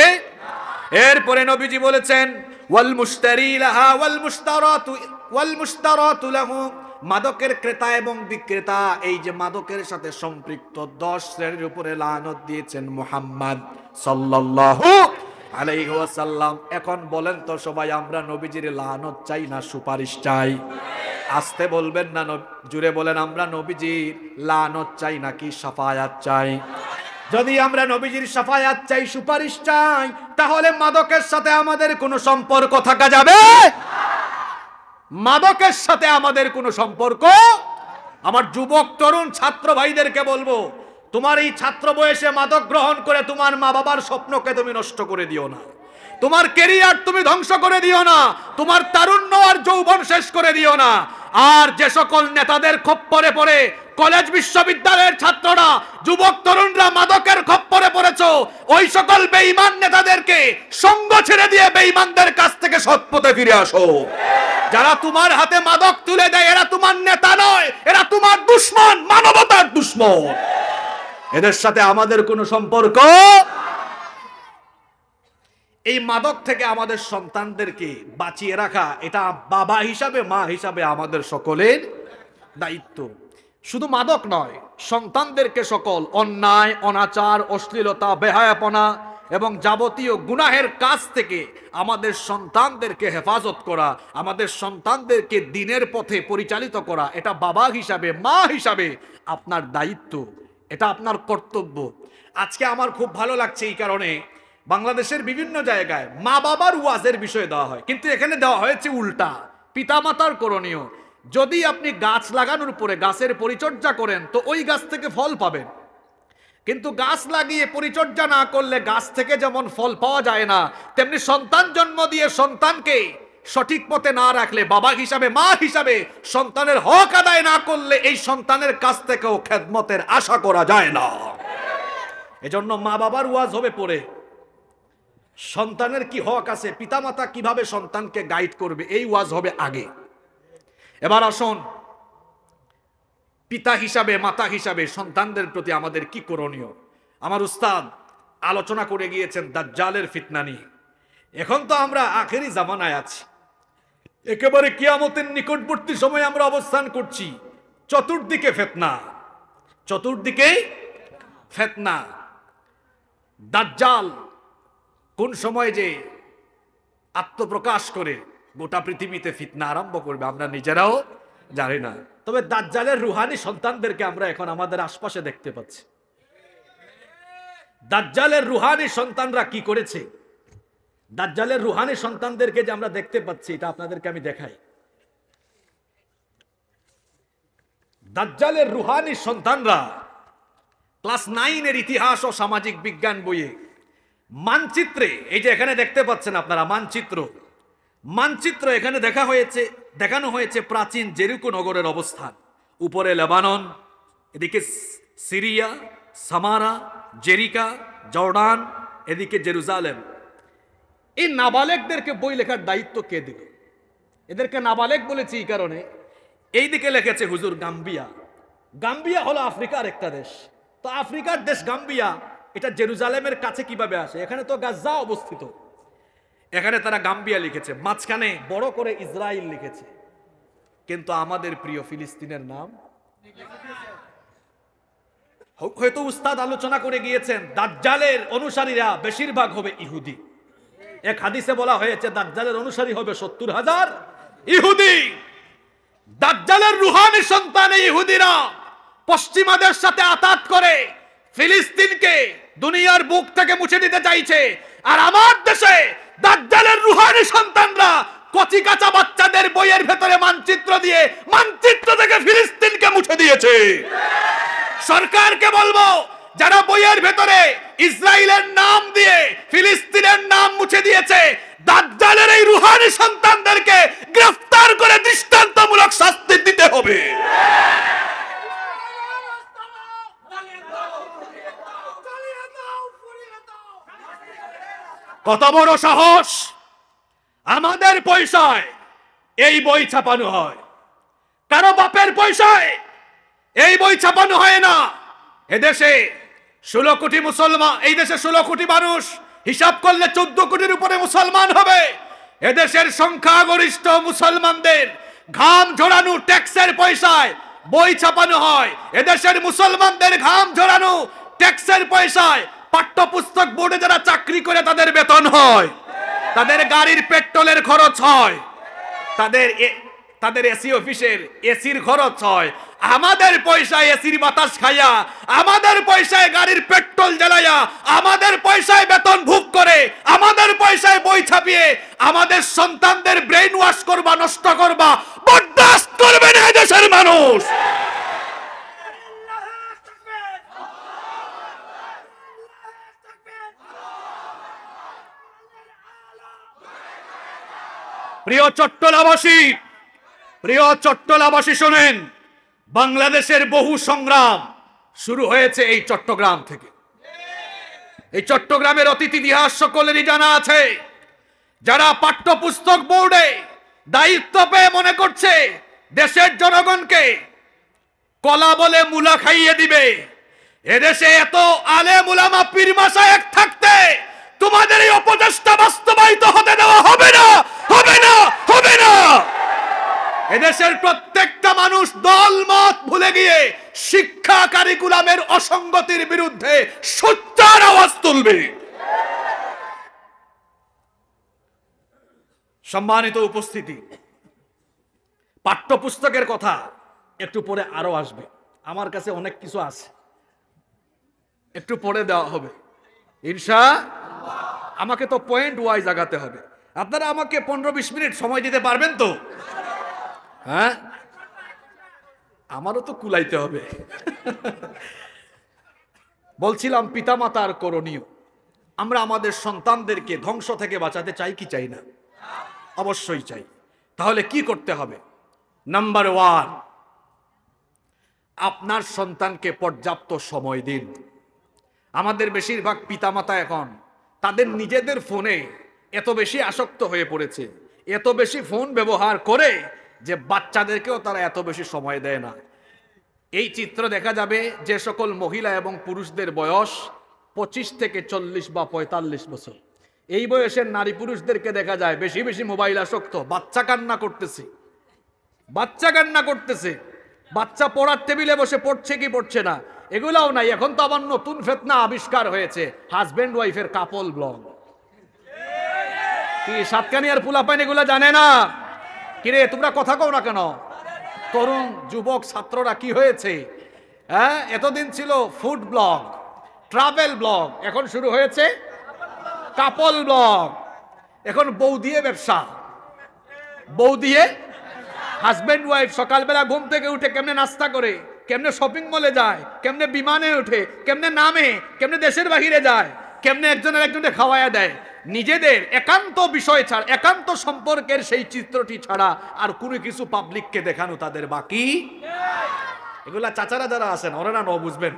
এরপরে নবীজি বলেছেন ওয়াল মুশতারি লাহা ওয়াল মুশতারাতু লাহু, মাদকের ক্রেতা এবং বিক্রেতা, এই যে মাদকের সাথে সম্পৃক্ত 10 শ্রেণীর উপরে লানত দিয়েছেন মুহাম্মদ সাল্লাল্লাহু আলাইহি ওয়াসাল্লাম। এখন বলেন তো সবাই, আমরা নবীজির লানত চাই না সুপারিশ চাই? আস্তে বলবেন না, জুড়ে বলেন, আমরা নবীজির লানত চাই নাকি শাফায়াত চাই? যদি আমরা নবীজির শাফায়াত চাই, সুপারিশ চাই, তাহলে মাদকের সাথে আমাদের কোনো সম্পর্ক থাকা যাবে? মাদকের সাথে আমাদের কোনো সম্পর্ক। আমার যুবক তরুণ ছাত্র ভাইদেরকে বলবো, তোমার এই ছাত্র বয়সে মাদক গ্রহণ করে তোমার মা বাবার স্বপ্নকে তুমি নষ্ট করে দিও না, তোমার ক্যারিয়ার তুমি ধ্বংস করে দিও না, তোমার তারুণ্য আর যৌবন শেষ করে দিও না। আর যে সকল নেতাদের খপ্পরে পড়ে কলেজ বিশ্ববিদ্যালয়ের ছাত্ররা, যুবক তরুণরা মাদকের খপ্পরে পড়েছো, ওই সকল বেঈমান নেতাদেরকে সঙ্গ ছেড়ে দিয়ে বেঈমানদের কাছ থেকে সৎ পথে ফিরে আসো। যারা তোমার হাতে মাদক তুলে দেয় এরা তোমার নেতা নয়, এরা তোমার দুশমন, মানবতার দুশমন। এদের সাথে আমাদের কোনো সম্পর্ক। এই মাদক থেকে আমাদের সন্তানদেরকে বাঁচিয়ে রাখা, এটা বাবা হিসাবে, মা হিসাবে আমাদের সকলের দায়িত্ব। শুধু মাদক নয়, সন্তানদেরকে সকল অন্যায়, অনাচার, অশ্লীলতা, বেহায়াপনা এবং যাবতীয় গুনাহের কাজ থেকে আমাদের সন্তানদেরকে হেফাজত করা, আমাদের সন্তানদেরকে দ্বীনের পথে পরিচালিত করা, এটা বাবা হিসাবে, মা হিসাবে আপনার দায়িত্ব, এটা আপনার কর্তব্য। আজকে আমার খুব ভালো লাগছে এই কারণে, বাংলাদেশের বিভিন্ন জায়গায় মা বাবার ওয়াজের বিষয় দেওয়া হয়, কিন্তু এখানে দেওয়া হয়েছে উল্টা, পিতামাতার করণীয়। যদি আপনি গাছ লাগানোর পরে গাছের পরিচর্যা করেন তো ওই গাছ থেকে ফল পাবেন, কিন্তু গাছ লাগিয়ে পরিচর্যা না করলে গাছ থেকে যেমন ফল পাওয়া যায় না, তেমনি সন্তান জন্ম দিয়ে সন্তানকে সঠিক পথে না রাখলে, বাবা হিসাবে, মা হিসাবে সন্তানের হক আদায় না করলে এই সন্তানের কাছ থেকেও খেদমতের আশা করা যায় না। এজন্য মা বাবার ওয়াজ হবে পরে, সন্তানের কি হক আছে, পিতামাতা কিভাবে সন্তানকে গাইড করবে, এই ওয়াজ হবে আগে। এবার আসুন, পিতা হিসাবে, মাতা হিসাবে সন্তানদের প্রতি আমাদের কি করণীয়। আমার উস্তাদ আলোচনা করে গিয়েছেন দাজ্জালের ফিতনা নিয়ে। এখন তো আমরা আখেরি জামানায় আছি, একেবারে কিয়ামতের নিকটবর্তী সময়ে আমরা অবস্থান করছি। চতুর্দিকে ফিতনা, চতুর্দিকে ফিতনা। দাজ্জাল কোন সময় যে আত্মপ্রকাশ করে গোটা পৃথিবীতে ফিতনা আরম্ভ করবে আমরা নিজেরাও জানি না। তবে দাজ্জালের রুহানি সন্তানদেরকে আমরা এখন আমাদের আশপাশে দেখতে পাচ্ছি। দাজ্জালের রুহানি সন্তানরা কি করেছে, দাজ্জালের রুহানি সন্তানদেরকে যে আমরা দেখতে পাচ্ছি, এটা আপনাদেরকে আমি দেখাই। দাজ্জালের রুহানি সন্তানরা ক্লাস 9 এর ইতিহাস ও সামাজিক বিজ্ঞান বইয়ে মানচিত্রে, এই যে এখানে দেখতে পাচ্ছেন আপনারা মানচিত্র, মানচিত্র এখানে দেখানো হয়েছে প্রাচীন জেরিকো নগরের অবস্থান। উপরে লেবানন, এদিকে সিরিয়া, সামারা, জেরিকা, জর্ডান, এদিকে জেরুজালেম। এই নাবালেকদেরকে বই লেখার দায়িত্ব কে দিল? এদেরকে নাবালেক বলেছি এই কারণে, এই দিকে লিখেছে হুজুর গাম্বিয়া। গাম্বিয়া হলো আফ্রিকার একটা দেশ। তো আফ্রিকার দেশ গাম্বিয়া, এটা জেরুজালেমের কাছে কিভাবে আসে? এখানে তো গাজা অবস্থিত, এখানে তারা গাম্বিয়া লিখেছে, মাঝখানে বড় করে ইসরায়েল লিখেছে, কিন্তু আমাদের প্রিয় ফিলিস্তিনের নাম হয়তো উস্তাদ আলোচনা করে গিয়েছেন। দাজ্জালের অনুসারীরা বেশিরভাগ হবে ইহুদি। এক হাদিসে বলা হয়েছে দাজ্জালের অনুসারী হবে 70,000 ইহুদি। দাজ্জালের রুহানি সন্তান ইহুদিরা পশ্চিমাদের সাথে আতাত করে ফিলিস্তিনকে দুনিয়ার বুক থেকে মুছে দিতে চাইছে। আর আমার দেশে দাজ্জালের রুহানি সন্তানরা কচি কাঁচা বাচ্চাদের বইয়ের ভেতরে মানচিত্র দিয়ে মানচিত্র থেকে ফিলিস্তিনকে মুছে দিয়েছে। সরকারকে বলবো, যারা বইয়ের ভেতরে ইসরায়েলের নাম দিয়ে ফিলিস্তিনের নাম মুছে দিয়েছে, দাজ্জালের এই রুহানি সন্তানদেরকে গ্রেফতার করে দৃষ্টান্তমূলক শাস্তি দিতে হবে। কত বড় সাহস! আমাদের পয়সায় এই বই ছাপানো হয়, কারো বাপের পয়সায় এই বই ছাপানো হয় না। এদেশে 16 কোটি মুসলমান, এই দেশে 16 কোটি মানুষ, হিসাব করলে 14 কোটির উপরে মুসলমান হবে। এদেশের সংখ্যাগরিষ্ঠ মুসলমানদের ঘাম ঝরানো ট্যাক্সের পয়সায় বই ছাপানো হয়। এদেশের মুসলমানদের ঘাম ঝরানো ট্যাক্সের পয়সায় পাঠ্যপুস্তক বোর্ডে যারা চাকরি করে তাদের বেতন হয়, তাদের গাড়ির পেট্রোলের খরচ হয়, তাদের এসি অফিসের এসির খরচ হয়। আমাদের পয়সায় এসির বাতাস খাইয়া, আমাদের পয়সায় গাড়ির পেট্রোল জ্বালাইয়া, আমাদের পয়সায় বেতন ভোগ করে, আমাদের পয়সায় বই ছাপিয়ে আমাদের সন্তানদের ব্রেইন ওয়াশ করবা, নষ্ট করবা, বরদাস্ত করবে না দেশের মানুষ। প্রিয় চট্টলাবাসী শোনেন, বাংলাদেশের বহু সংগ্রাম শুরু হয়েছে এই চট্টগ্রাম থেকে। এই চট্টগ্রামের অতীত ইতিহাস সকলেরই জানা আছে। যারা পাঠ্যপুস্তক বোর্ডে দায়িত্ব পেয়ে মনে করছে দেশের জনগণকে কলা বলে মূলা খাইয়ে দিবে, এদেশে এত আলেম উলামা পীর মাশায়েখ থাকতে তোমাদের এই অপচেষ্টা বাস্তবায়িত হতে দেওয়া হবে না, হবে না, হবে না। এদেশের প্রত্যেকটা মানুষ দল মত ভুলে গিয়ে শিক্ষা কারিকুলামের অসঙ্গতির বিরুদ্ধে সোচ্চার আওয়াজ তুলবে। সম্মানিত উপস্থিতি, পাঠ্যপুস্তকের কথা একটু পরে আরো আসবে। আমার কাছে অনেক কিছু আছে, একটু পরে দেওয়া হবে ইনশাআল্লাহ। আমাকে তো পয়েন্ট ওয়াইজ আগাতে হবে। আপনারা আমাকে 15-20 মিনিট সময় দিতে পারবেন তো? হ্যাঁ, আমারও তো কুলাইতে হবে। বলছিলাম পিতামাতার করণীয়। আমরা আমাদের সন্তানদেরকে ধ্বংস থেকে বাঁচাতে চাই কি চাই না? অবশ্যই চাই। তাহলে কি করতে হবে? নাম্বার 1, আপনার সন্তানকে পর্যাপ্ত সময় দিন। আমাদের বেশিরভাগ পিতামাতা এখন তাদের নিজেদের ফোনে এত বেশি আসক্ত হয়ে পড়েছে, এত বেশি ফোন ব্যবহার করে যে বাচ্চাদেরকেও তারা এত বেশি সময় দেয় না। এই চিত্র দেখা যাবে যে সকল মহিলা এবং পুরুষদের বয়স 25 থেকে 40 বা 45 বছর। এই বয়সের নারী পুরুষদেরকে দেখা যায় বেশি বেশি মোবাইল আসক্ত। বাচ্চা কান্না করতেছে, বাচ্চা কান্না করতেছে, বাচ্চা পড়ার টেবিলে বসে পড়ছে কি পড়ছে না এগুলাও নাই। এখন তো আবার নতুন ফেতনা আবিষ্কার হয়েছে, হাজবেন্ড ওয়াইফের কাপল ব্লগ। কি সাতকানিয়ার পোলাপাইন এগুলা জানে না? কিরে তোমরা কথা কও না কেন? তরুণ যুবক ছাত্ররা কি হয়েছে? হ্যাঁ, এতদিন ছিল ফুড ব্লগ, ট্রাভেল ব্লগ, এখন শুরু হয়েছে কাপল ব্লগ। এখন বউ দিয়ে ব্যবসা, বউ দিয়ে হাজবেন্ড ওয়াইফ সকালবেলা ঘুম থেকে উঠে কেমনে নাস্তা করে, কেমনে শপিং মলে যায়, কেমনে বিমানে ওঠে, কেমনে নামে, কেমনে দেশের বাহিরে যায়, কেমনে একজনের একজনকে খাওয়ায়া দেয়। নিজেদের একান্ত বিষয় ছাড়া, একান্ত সম্পর্কের সেই চিত্রটি ছাড়া আর কোনো কিছু পাবলিককে দেখানো তাদের বাকি। এগুলা চাচারা যারা আছেন ওরা না বুঝবেন,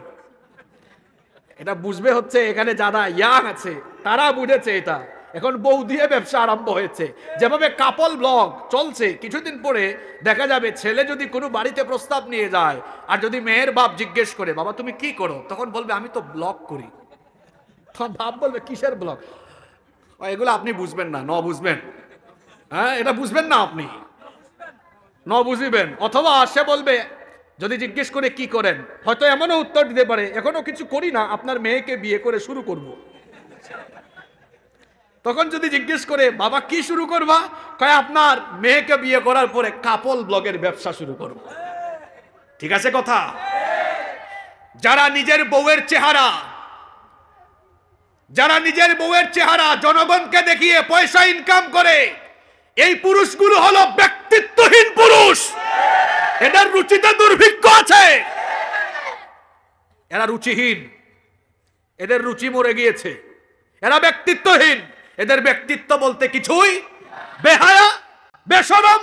এটা বুঝবে হচ্ছে এখানে যারা ইয়াং আছে তারা বুঝেছে এটা। এখন বউ দিয়ে ব্যবসা আরম্ভ হয়েছে। যেভাবে কাপল ব্লগ চলছে, কিছুদিন পরে দেখা যাবে ছেলে যদি কোনো বাড়িতে প্রস্তাব নিয়ে যায় আর যদি মেয়ের বাপ জিজ্ঞেস করে বাবা তুমি কি করো, তখন বলবে আমি তো ব্লগ করি। তখন বাপ বলবে কিসের ব্লগ? এগুলো আপনি বুঝবেন না, বুঝবেন। হ্যাঁ, এটা বুঝবেন না আপনি, বুঝিবেন। অথবা সে বলবে যদি জিজ্ঞেস করে কি করেন, হয়তো এমনও উত্তর দিতে পারে এখনো কিছু করি না, আপনার মেয়েকে বিয়ে করে শুরু করব। তখন যদি জিজ্ঞেস করে বাবা কি শুরু করবা, কয় আপনার মেয়েকে বিয়ে করার পরে কাপল ব্লগের ব্যবসা শুরু করব। ঠিক আছে কথা? যারা নিজের বউয়ের চেহারা, যারা নিজের বউয়ের চেহারা জনগণকে দেখিয়ে পয়সা ইনকাম করে, এই পুরুষগুলো হলো ব্যক্তিত্বহীন পুরুষ। এদের রুচিতে দুর্ভিক্ষ আছে, এরা রুচিহীন, এদের রুচি মরে গিয়েছে, এরা ব্যক্তিত্বহীন। এদের ব্যক্তিত্ব বলতে কিছুই, বেহায়া, বেশরম।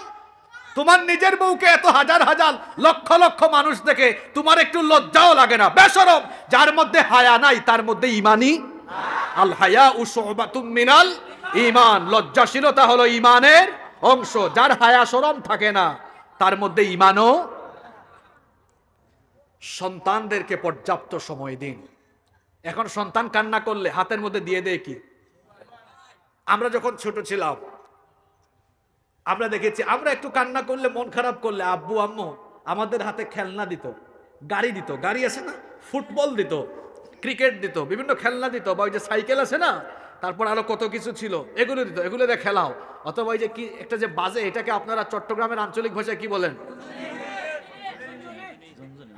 তোমার নিজের বউকে এত হাজার হাজার লক্ষ লক্ষ মানুষ দেখে তোমার একটু লজ্জাও লাগে না? বেশরম। যার মধ্যে হায়া নাই তার মধ্যে ইমানই। আল হায়া শুবাতুম মিনাল ঈমান। লজ্জাশীলতা হলো ঈমানের অংশ। যার হায়া শরম থাকে না তার মধ্যে ঈমানও। সন্তানদেরকে পর্যাপ্ত সময় দিন। এখন সন্তান কান্না করলে হাতের মধ্যে দিয়ে দেয় কি? আমরা যখন ছোট ছিলাম আমরা দেখেছি, আমরা একটু কান্না করলে, মন খারাপ করলে আব্বু আম্মু আমাদের হাতে খেলনা দিত, গাড়ি দিত। গাড়ি আছে না, ফুটবল দিত, ক্রিকেট দিত, বিভিন্ন খেলনা দিত, বা ওই যে সাইকেল আছে না, তারপর আরো কত কিছু ছিল, এগুলো দিত। এগুলো দিয়ে খেলাও। অথবা ওই যে কি একটা যে বাজে, এটাকে আপনারা চট্টগ্রামের আঞ্চলিক ভাষায় কি বলেন?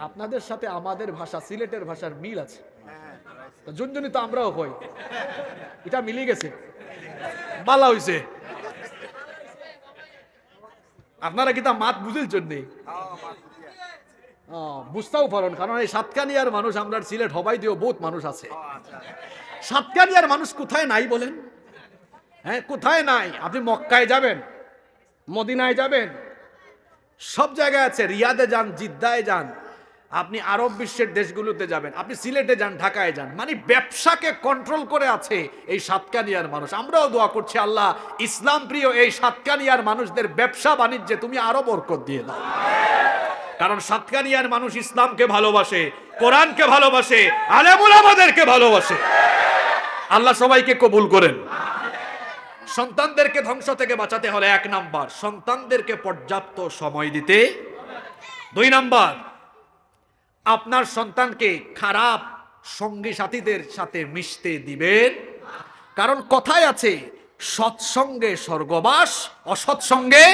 আপনাদের সাথে আমাদের ভাষা, সিলেটের ভাষার মিল আছে। ঝুনঝুনি তো আমরাও হই, এটা মিলে গেছে, বালা হইছে। আপনারা কি তা মাত বুঝের জন্যে বুঝতেও পারেন, কারণ এই সাতকানিয়ার মানুষ, আমরা সিলেট হবাই দিয়েও বহুত মানুষ আছে। সাতকানিয়ার মানুষ কোথায় নাই বলেন? হ্যাঁ, কোথায় নাই? আপনি মক্কায় যাবেন, মদিনায় যাবেন, সব জায়গায় আছে। রিয়াদে যান, জিদ্দায় যান, আপনি আরব বিশ্বের দেশগুলোতে যাবেন, আপনি সিলেটে যান, ঢাকায় যান, মানে ব্যবসাকে কন্ট্রোল করে আছে এই সাতকানিয়ার মানুষ। আমরাও দোয়া করছি আল্লাহ ইসলাম প্রিয় এই সাতকানিয়ার মানুষদের ব্যবসা বাণিজ্যে তুমি আরো বরকত দিয়ে দাও। কারণ সাতকানিয়ার মানুষ ইসলামকে ভালোবাসে, কোরআনকে ভালোবাসে, আলেম উলামাদেরকে ভালোবাসে। আল্লাহ সবাইকে কবুল করেন। সন্তানদেরকে ধ্বংস থেকে বাঁচাতে হলে 1 নাম্বার সন্তানদেরকে পর্যাপ্ত সময় দিতে। 2 নাম্বার আপনার সন্তানকে খারাপ সঙ্গী সাথীদের সাথে মিশতে দিবেন। কারণ কথায় আছে সৎসঙ্গে স্বর্গবাস, অসৎসঙ্গে।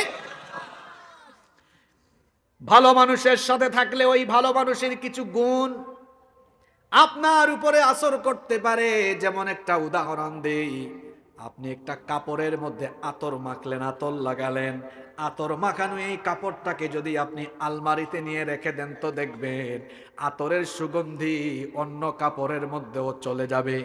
ভালো মানুষের সাথে থাকলে ওই ভালো মানুষের কিছু গুণ আপনার উপরে আসর করতে পারে। যেমন একটা উদাহরণ দেই, আপনি একটা কাপড়ের মধ্যে আতর মাখলেন, আতর লাগালেন, আতর মাখানো এই কাপড়টাকে যদি আপনি আলমারিতে নিয়ে রেখে দেন তো দেখবেন আতরের সুগন্ধি অন্য কাপড়ের মধ্যেও চলে যাবে।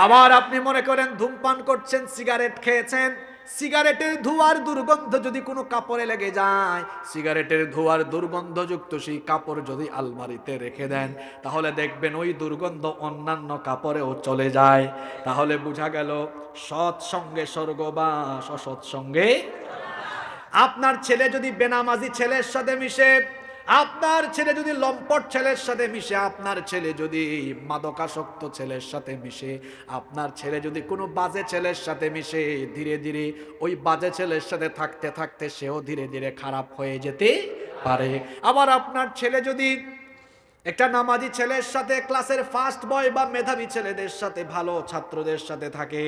আবার আপনি মনে করেন ধূমপান করছেন, সিগারেট খেয়েছেন, সিগারেটের ধোঁয়ার দুর্গন্ধ যদি কোনো কাপড়ে লেগে যায়, সিগারেটের ধোঁয়ার দুর্গন্ধযুক্ত সেই কাপড় যদি আলমারিতে রেখে দেন তাহলে দেখবেন ওই দুর্গন্ধ অন্যান্য কাপড়েও চলে যায়। তাহলে বোঝা গেল সৎসঙ্গে স্বর্গবাস, অসৎসঙ্গে। আপনার ছেলে যদি বেনামাজি ছেলের সাথে মিশে, আপনার ছেলে যদি লম্পট ছেলের সাথে মিশে, আপনার ছেলে যদি মাদকাসক্ত ছেলের সাথে মিশে, আপনার ছেলে যদি কোনো বাজে ছেলের সাথে মিশে, ধীরে ধীরে ওই বাজে ছেলের সাথে থাকতে থাকতে সেও ধীরে ধীরে খারাপ হয়ে যেতে পারে। আবার আপনার ছেলে যদি একটা নামাজি ছেলের সাথে, ক্লাসের ফার্স্ট বয় বা মেধাবী ছেলেদের সাথে, ভালো ছাত্রদের সাথে থাকে,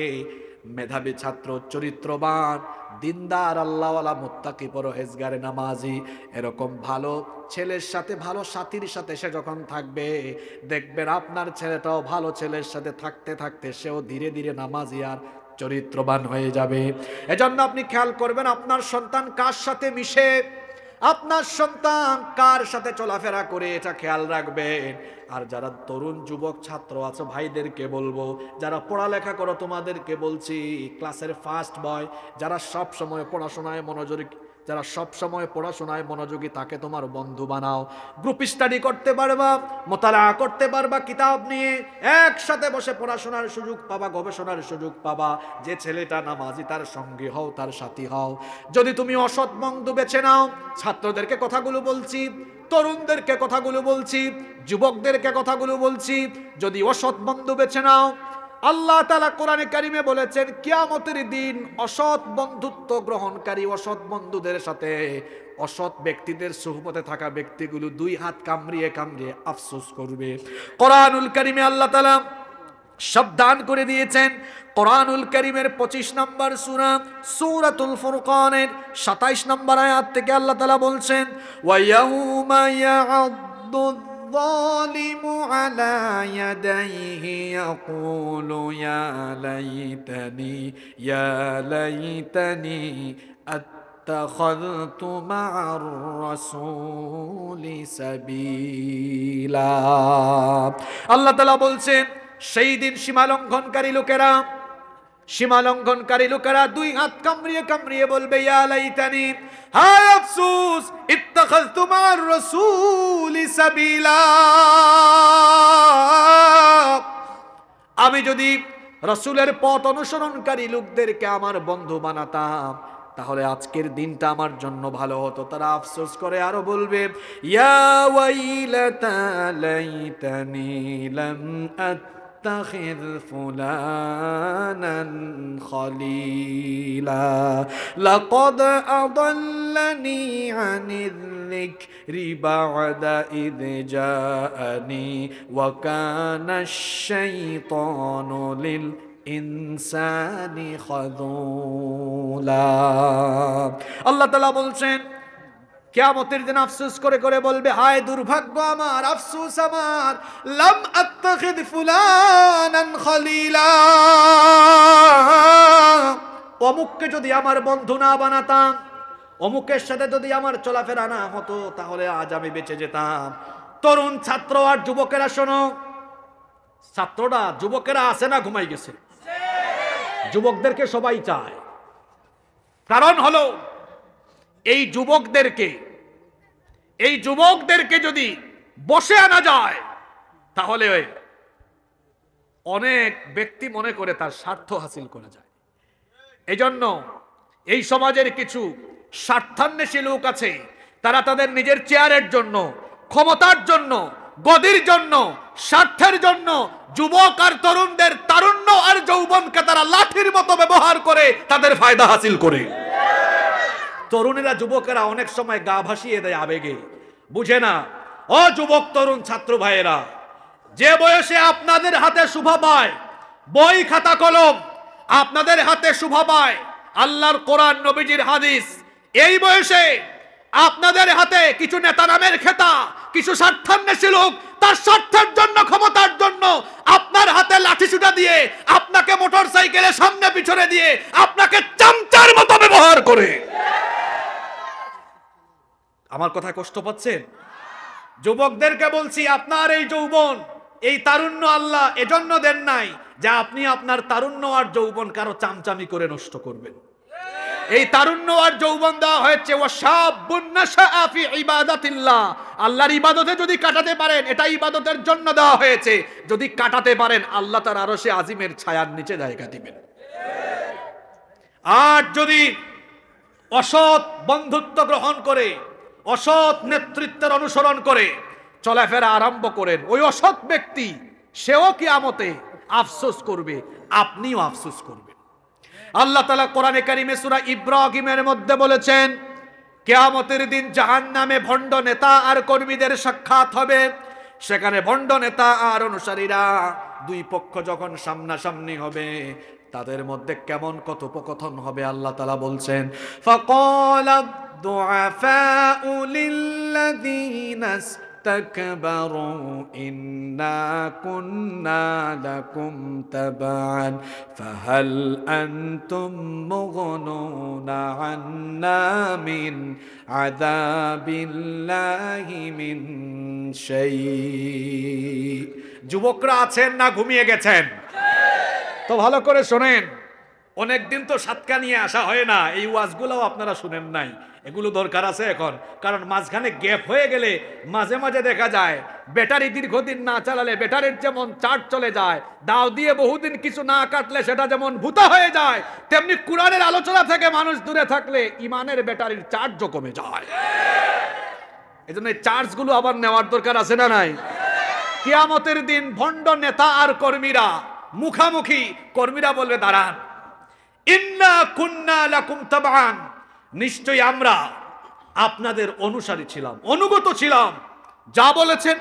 মেধাবী ছাত্র, চরিত্রবান, দিনদার, আল্লাহওয়ালা, মুত্তাকি, পরহেজগারে, নামাজি, এরকম ভালো ছেলের সাথে, ভালো সাথীর সাথে সে যখন থাকবে দেখবেন আপনার ছেলেটাও ভালো ছেলের সাথে থাকতে থাকতে সেও ধীরে ধীরে নামাজি আর চরিত্রবান হয়ে যাবে। এজন্য আপনি খেয়াল করবেন আপনার সন্তান কার সাথে মিশে, আপনার সন্তান কার সাথে চলাফেরা করে, এটা খেয়াল রাখবেন। আর যারা তরুণ যুবক ছাত্র আছে ভাইদেরকে বলবো, যারা পড়ালেখা করো তোমাদেরকে বলছি, ক্লাসের ফার্স্ট বয়, যারা সব সময় পড়াশোনায় মনোযোগী, যারা সব সময় পড়াশোনায় মনোযোগী তাকে তোমার বন্ধু বানাও। গ্রুপ স্টাডি করতে পারবা, মোতালা করতে পারবা, কিতাব নিয়ে একসাথে বসে পড়াশোনার সুযোগ পাবা, গবেষণার সুযোগ পাবা। যে ছেলেটা নামাজি তার সঙ্গী হও, তার সাথী হও। যদি তুমি অসৎ বন্ধু বেছে নাও, ছাত্রদেরকে কথাগুলো বলছি, তরুণদেরকে কথাগুলো বলছি, যুবকদেরকে কথাগুলো বলছি, যদি অসৎ বন্ধু বেছে নাও, আল্লাহ তাআলা কোরআনে কারিমে বলেছেন কিয়ামতের দিন অসৎ বন্ধুত্ব গ্রহণকারী, অসৎ বন্ধুদের সাথে, অসৎ ব্যক্তিদের সুহবতে থাকা ব্যক্তিগুলো দুই হাত কামড়িয়ে কামড়িয়ে আফসোস করবে। কোরআনুল কারিমে আল্লাহ তাআলা সাবধান করে দিয়েছেন। কোরআনুল কারীমের 25 নম্বর সূরা সূরাতুল ফুরকানের 27 নম্বর আয়াত থেকে আল্লাহ তাআলা বলছেন, ওয়া ইয়াউমা ইয়া'আদ্দু যালিমু আলা ইয়াদাইহি ইয়াকুলু ইয়া লাইতানি আত্তাখাযতু মা'আর রাসূলি সাবিলা। আল্লাহ তাআলা বলছেন সেই দিন সীমালঙ্ঘনকারী লোকেরা দুই হাত কামড়িয়ে কামড়িয়ে বলবে, ইয়া লাইতানি, হায় আফসোস, ইত্তাখাযতু মা'আর রাসূলি সাবিলা, আমি যদি রাসূলের পথ অনুসরণকারী লোকদেরকে আমার বন্ধু বানাতাম তাহলে আজকের দিনটা আমার জন্য ভালো হতো। তারা আফসোস করে আরো বলবে, ইয়া ওয়াইলাতা লাইতানি লাম আত্তাখিয ফুলানান খলিলা লাকাদ আদাল্লানি আনিয যিকরি বা'দা ইয জাআনি ওয়া কানা আশ-শাইতানু লিল ইনসানি খাযুলা। আল্লাহ তাআলা বলছেন কিয়ামতের দিন আফসোস করে করে বলবে, হায় দুর্ভাগ্য আমার, আফসোস আমার, লাম আত্তাখিদ ফুলানান খলিলা, অমুককে যদি আমার বন্ধু না বানাতাম, অমুকের সাথে যদি আমার চলাফেরা না হতো তাহলে আজ আমি বেঁচে যেতাম। তরুণ ছাত্র আর যুবকেরা শোনো, ছাত্ররা যুবকেরা আছে না ঘুমাই গেছে? যুবকদেরকে সবাই চায়, কারণ হলো এই যুবকদেরকে যদি বসে আনা যায় তাহলে অনেক ব্যক্তি মনে করে তার স্বার্থ হাসিল করা যায়। এজন্য এই সমাজের কিছু স্বার্থান্বেষী লোক আছে, তারা তাদের নিজের চেয়ারের জন্য, ক্ষমতার জন্য, গদির জন্য, স্বার্থের জন্য যুবক আর তরুণদের তারুণ্য আর যৌবনকে তারা লাঠির মতো ব্যবহার করে তাদের ফায়দা হাসিল করে। তরুণেরা যুবকেরা অনেক সময় গা ভাসিয়ে দেয় আবেগে, বুঝে না। ও যুবক তরুণ ছাত্র ভাইয়েরা, যে বয়সে আপনাদের হাতে শুভ পায় বই খাতা কলম, আপনাদের হাতে শুভ পায় আল্লাহর কোরআন, নবীজির হাদিস। এই বয়সে আপনাদের হাতে কিছু নেতা নামের খেতা, কিছু স্বার্থান্বেষী লোক তার স্বার্থের জন্য, ক্ষমতার জন্য আপনার হাতে লাঠিসুটা দিয়ে, আপনাকে মোটর সাইকেলের সামনে পিছনে দিয়ে, আপনাকে চামচার মতো ব্যবহার করে। আমার কথা কষ্ট পাচ্ছেন? যুবকদেরকে বলছি, আপনার এই যৌবন, এই তারুণ্য আল্লাহ এজন্য দেন নাই যে আপনি আপনার তারুণ্য আর যৌবন কারো চামচামি করে নষ্ট করবেন। এই তারুণ্য আর যৌবন দেওয়া হয়েছে ওয়াশাবুন নাশাআ ফি ইবাদাতিল্লাহ, আল্লাহর ইবাদতে যদি কাটাতে পারেন, এটা ইবাদতের জন্য দেওয়া হয়েছে। যদি কাটাতে পারেন, আল্লাহ তার আরশে আজিমের ছায়ার নিচে জায়গা দিবেন। আর যদি অসৎ বন্ধুত্ব গ্রহণ করে, অসৎ নেতৃত্বের অনুসরণ করে চলাফেরা আরম্ভ করেন, ওই অসৎ ব্যক্তি সেও কিয়ামতে আফসোস করবে, আপনিও আফসোস করবেন। আল্লাহ তাআলা কোরআনে কারিমে সূরা ইব্রাহিমের মধ্যে বলেছেন, কিয়ামতের দিন জাহান্নামে ভণ্ড নেতা আর কর্মীদের সাক্ষাৎ হবে। সেখানে ভণ্ড নেতা আর অনুসারীরা দুই পক্ষ যখন সামনাসামনি হবে, তাদের মধ্যে কেমন কথোপকথন হবে আল্লাহ তাআলা বলছেন, ফাকালা দুআফাউ লিল্লাযীনা ইসতাকবারু ইন্না কুন্না লাকুম তাবা'আন ফাহাল আনতুম মুগনুনা আন্না মিন আযাবিল্লাহি মিন শাই। যুবকরা আছেন না ঘুমিয়ে গেছেন? তো ভালো করে শোনেন, অনেকদিন তো সাতকা নিয়ে আসা হয় না, এই ওয়াজগুলোও আপনারা শুনেন নাই। এগুলো দরকার আছে এখন, কারণ মাঝখানে গ্যাপ হয়ে গেলে মাঝে মাঝে দেখা যায় ব্যাটারি দীর্ঘদিন না চালালে ব্যাটারির যেমন চার্জ চলে যায়, দাও দিয়ে বহুদিন কিছু না কাটলে সেটা যেমন ভূতা হয়ে যায়, তেমনি কোরআনের আলোচনা থেকে মানুষ দূরে থাকলে ইমানের ব্যাটারির চার্জও কমে যায়। এজন্য এই চার্জগুলো আবার নেওয়ার দরকার আছে না নাই? কিয়ামতের দিন ভণ্ড নেতা আর কর্মীরা মুখামুখি। কর্মীরা বলবে, দাঁড়ান, ইন্না কুন্না লাকুম তাবআন, নিশ্চয়ই আমরা আপনাদের অনুসারী ছিলাম, অনুগত ছিলাম, যা বলেছেন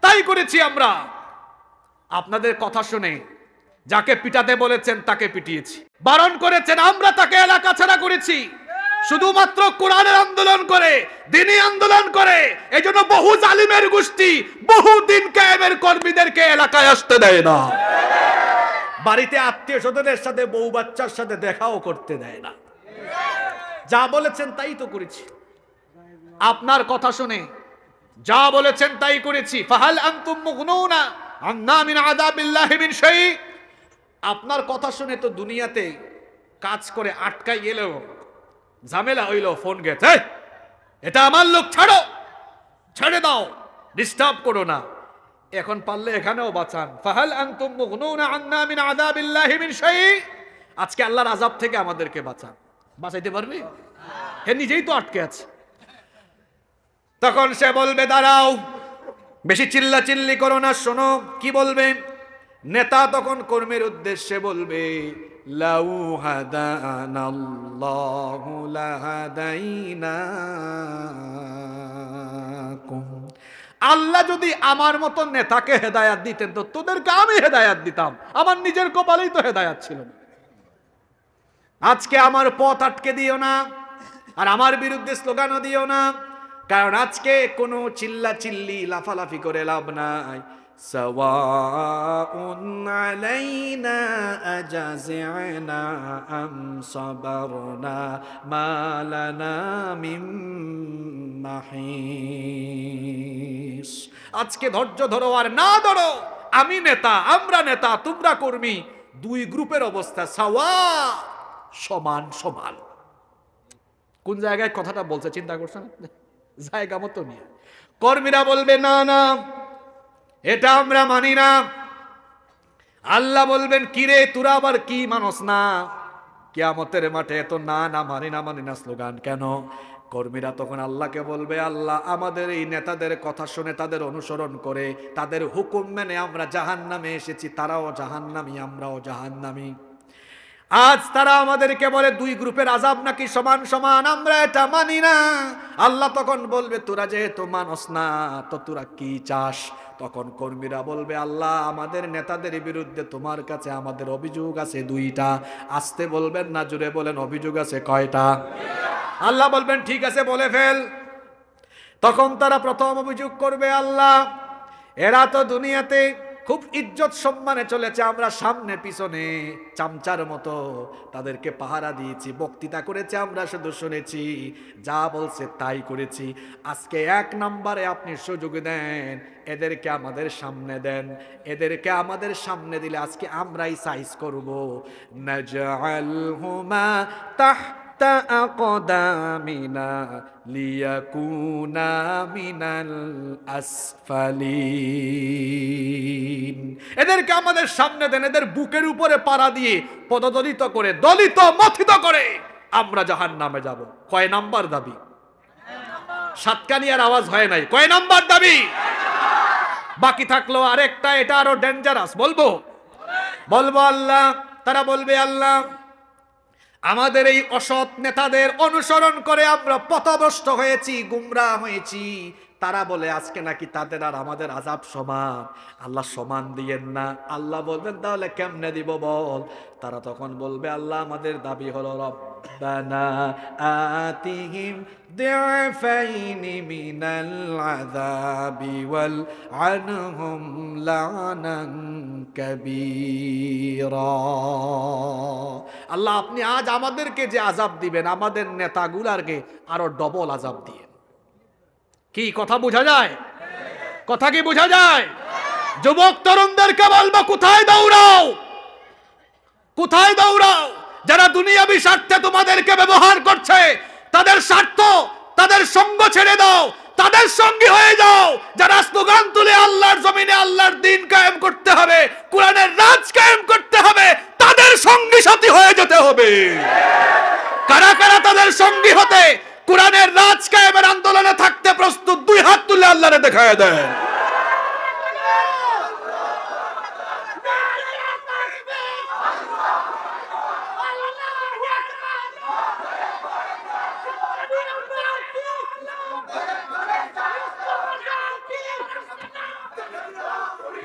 তাই করেছি আমরা। আপনাদের কথা শুনে যাকে পিটাতে বলেছেন তাকে পিটিয়েছি, বারণ করেছেন আমরা তাকে এলাকা ছাড়া করেছি। শুধুমাত্র কোরআনের আন্দোলন করে, দ্বীনি আন্দোলন করে, এজন্য বহু জালিমের গোষ্ঠী বহু দিন কায়েমের কর্মীদেরকে এলাকায় আসতে দেয় না। বাড়িতে আত্মীয় স্বজনের সাথে, বউ বাচ্চার সাথে দেখাও করতে দেয় না। যা বলেছেন তাই তো করেছি, আপনার কথা শুনে যা বলেছেন তাই করেছি। ফাহাল আনতুম মুগনুনা আন্না মিন আযাবিল্লাহি মিন শাই। আপনার কথা শুনে তো দুনিয়াতে কাজ করে আটকাই গেলেও ঝামেলা হইল, ফোন গেছে, এটা আমার লোক, ছাড়ো, ছেড়ে দাও, ডিস্টার্ব করো না। এখন পারলে এখানেও বাঁচান। ফাহাল আনতুম মুগনুনা আন্না মিন আযাবিল্লাহি মিন শাই। আজকে আল্লাহর আযাব থেকে আমাদেরকে বাঁচান। বাঁচাইতে পারবে? হে নিজেই তো আটকে আছে। তখন সে বলবে, দাঁড়াও, বেশি চিল্লা চিল্লি করো না, শোনো কি বলবে। নেতা তখন কর্মীর উদ্দেশ্যে বলবে, লাউ হাদানাল্লাহু লাহাদাইনাকুম, আল্লাহ যদি আমার মতো নেতাকে হেদায়াত দিতেন তো তোদেরকে আমি হেদায়াত দিতাম, আমার নিজের কপালেই তো হেদায়াত ছিল না। আজকে আমার পথ আটকে দিও না, আর আমার বিরুদ্ধে স্লোগানও দিও না, কারণ আজকে কোনো চিল্লা চিল্লি লাফালাফি করে লাভ নাই। সাওয়াউন আলাইনা আজাজিনা আম সাবারনা মা লানা মিন মাহিস। আজকে ধৈর্য ধরো আর না ধরো, আমি নেতা, আমরা নেতা, তোমরা কর্মী, দুই গ্রুপের অবস্থা সাওয়া, সমান সমান। কোন জায়গায় কথাটা বলছে চিন্তা করছেন? জায়গা মতো নিয়ে কর্মীরা বলবে, না না, এটা আমরা মানি না। আল্লাহ বলবেন, কিরে তোরা আবার কি মানস না? কিয়ামতের মাঠে এত না না মানি না মানি না স্লোগান কেন? কর্মীরা তখন আল্লাহকে বলবে, আল্লাহ আমাদের এই নেতাদের কথা শুনে, তাদের অনুসরণ করে, তাদের হুকুম মেনে আমরা জাহান্নামে এসেছি, তারাও জাহান্নামী, আমরাও জাহান্নামী। আজ তারা আমাদেরকে বলে দুই গ্রুপের আযাব নাকি সমান সমান, আমরা এটা মানি না। আল্লাহ তখন বলবে তোরা যেহেতু মানস না তো তোরা কি চাস? তখন কর্মীরা বলবে আল্লাহ আমাদের নেতাদের বিরুদ্ধে তোমার কাছে আমাদের অভিযোগ আছে 2টা। আসতে বলবেন না জোরে বলেন অভিযোগ আছে কয়টা? আল্লাহ বলবেন ঠিক আছে বলে ফেল। তখন তারা প্রথম অভিযোগ করবে আল্লাহ এরা তো দুনিয়াতে খুব ইজ্জত সম্মানে চলেছে, আমরা সামনে পিছনে চামচার মতো তাদেরকে পাহারা দিয়েছি, বক্তৃতা করেছে আমরা শুধু শুনেছি, যা বলছে তাই করেছি। আজকে 1 নম্বরে আপনি সুযোগ দেন, এদেরকে আমাদের সামনে দেন। এদেরকে আমাদের সামনে দিলে আজকে আমরাই সাইজ করব। নাজআলহুমা তাহতা আকদামিনা লিয়াকুনা মিনাল আসফালিন। এদেরকে আমাদের সামনে দেন, এদের বুকের উপরে পাড়া দিয়ে পদদলিত করে দলিত মথিত করে আমরা জাহান্নামে যাব। কয় নাম্বার দাবি? সাতকানিয়ার আওয়াজ হয় নাই। কয় নাম্বার দাবি? বাকি থাকলো আরেকটা, এটা আরো ডেঞ্জারাস। বলবো আল্লাহ। তারা বলবে আল্লাহ আমাদের এই অসৎ নেতাদের অনুসরণ করে আমরা পথভ্রষ্ট হয়েছি, গুমরাহ হয়েছি। তারা বলে আজকে নাকি তাদের আর আমাদের আযাব সমান। আল্লাহ সমান দিয়েন না। আল্লাহ বলবেন তাহলে কেমনে দিব বল? তারা তখন বলবে আল্লাহ আমাদের দাবি হলো রব্বানা আতিহিম দি'ফাইনি মিনাল আযাবি ওয়াল আনহুম লানান কাবীরা। আল্লাহ আপনি আজ আমাদেরকে যে আযাব দিবেন আমাদের নেতাগুলারকে আরো ডবল আযাব দিয়েন। কি কথা বোঝা যায়? কথা কি বোঝা যায়? যুবক তরুণদেরকে বলবো কোথায় দৌড়াও, কোথায় দৌড়াও? যারা দুনিয়াবি স্বার্থে তোমাদেরকে ব্যবহার করছে তাদের স্বার্থ তাদের সঙ্গ ছেড়ে দাও, তাদের সঙ্গী হয়ে যাও। যারা স্লোগান তুলে আল্লাহর জমিনে আল্লাহর দ্বীন কায়েম করতে হবে, কোরআনের রাজ কায়েম করতে হবে, তাদের সঙ্গী সাথী হয়ে যেতে হবে। কারা কারা তাদের সঙ্গী হতে কোরআনের রাজ কায়েমের আন্দোলনে থাকতে প্রস্তুত? 2 হাত তুলে আল্লাহরে দেখায় দেন।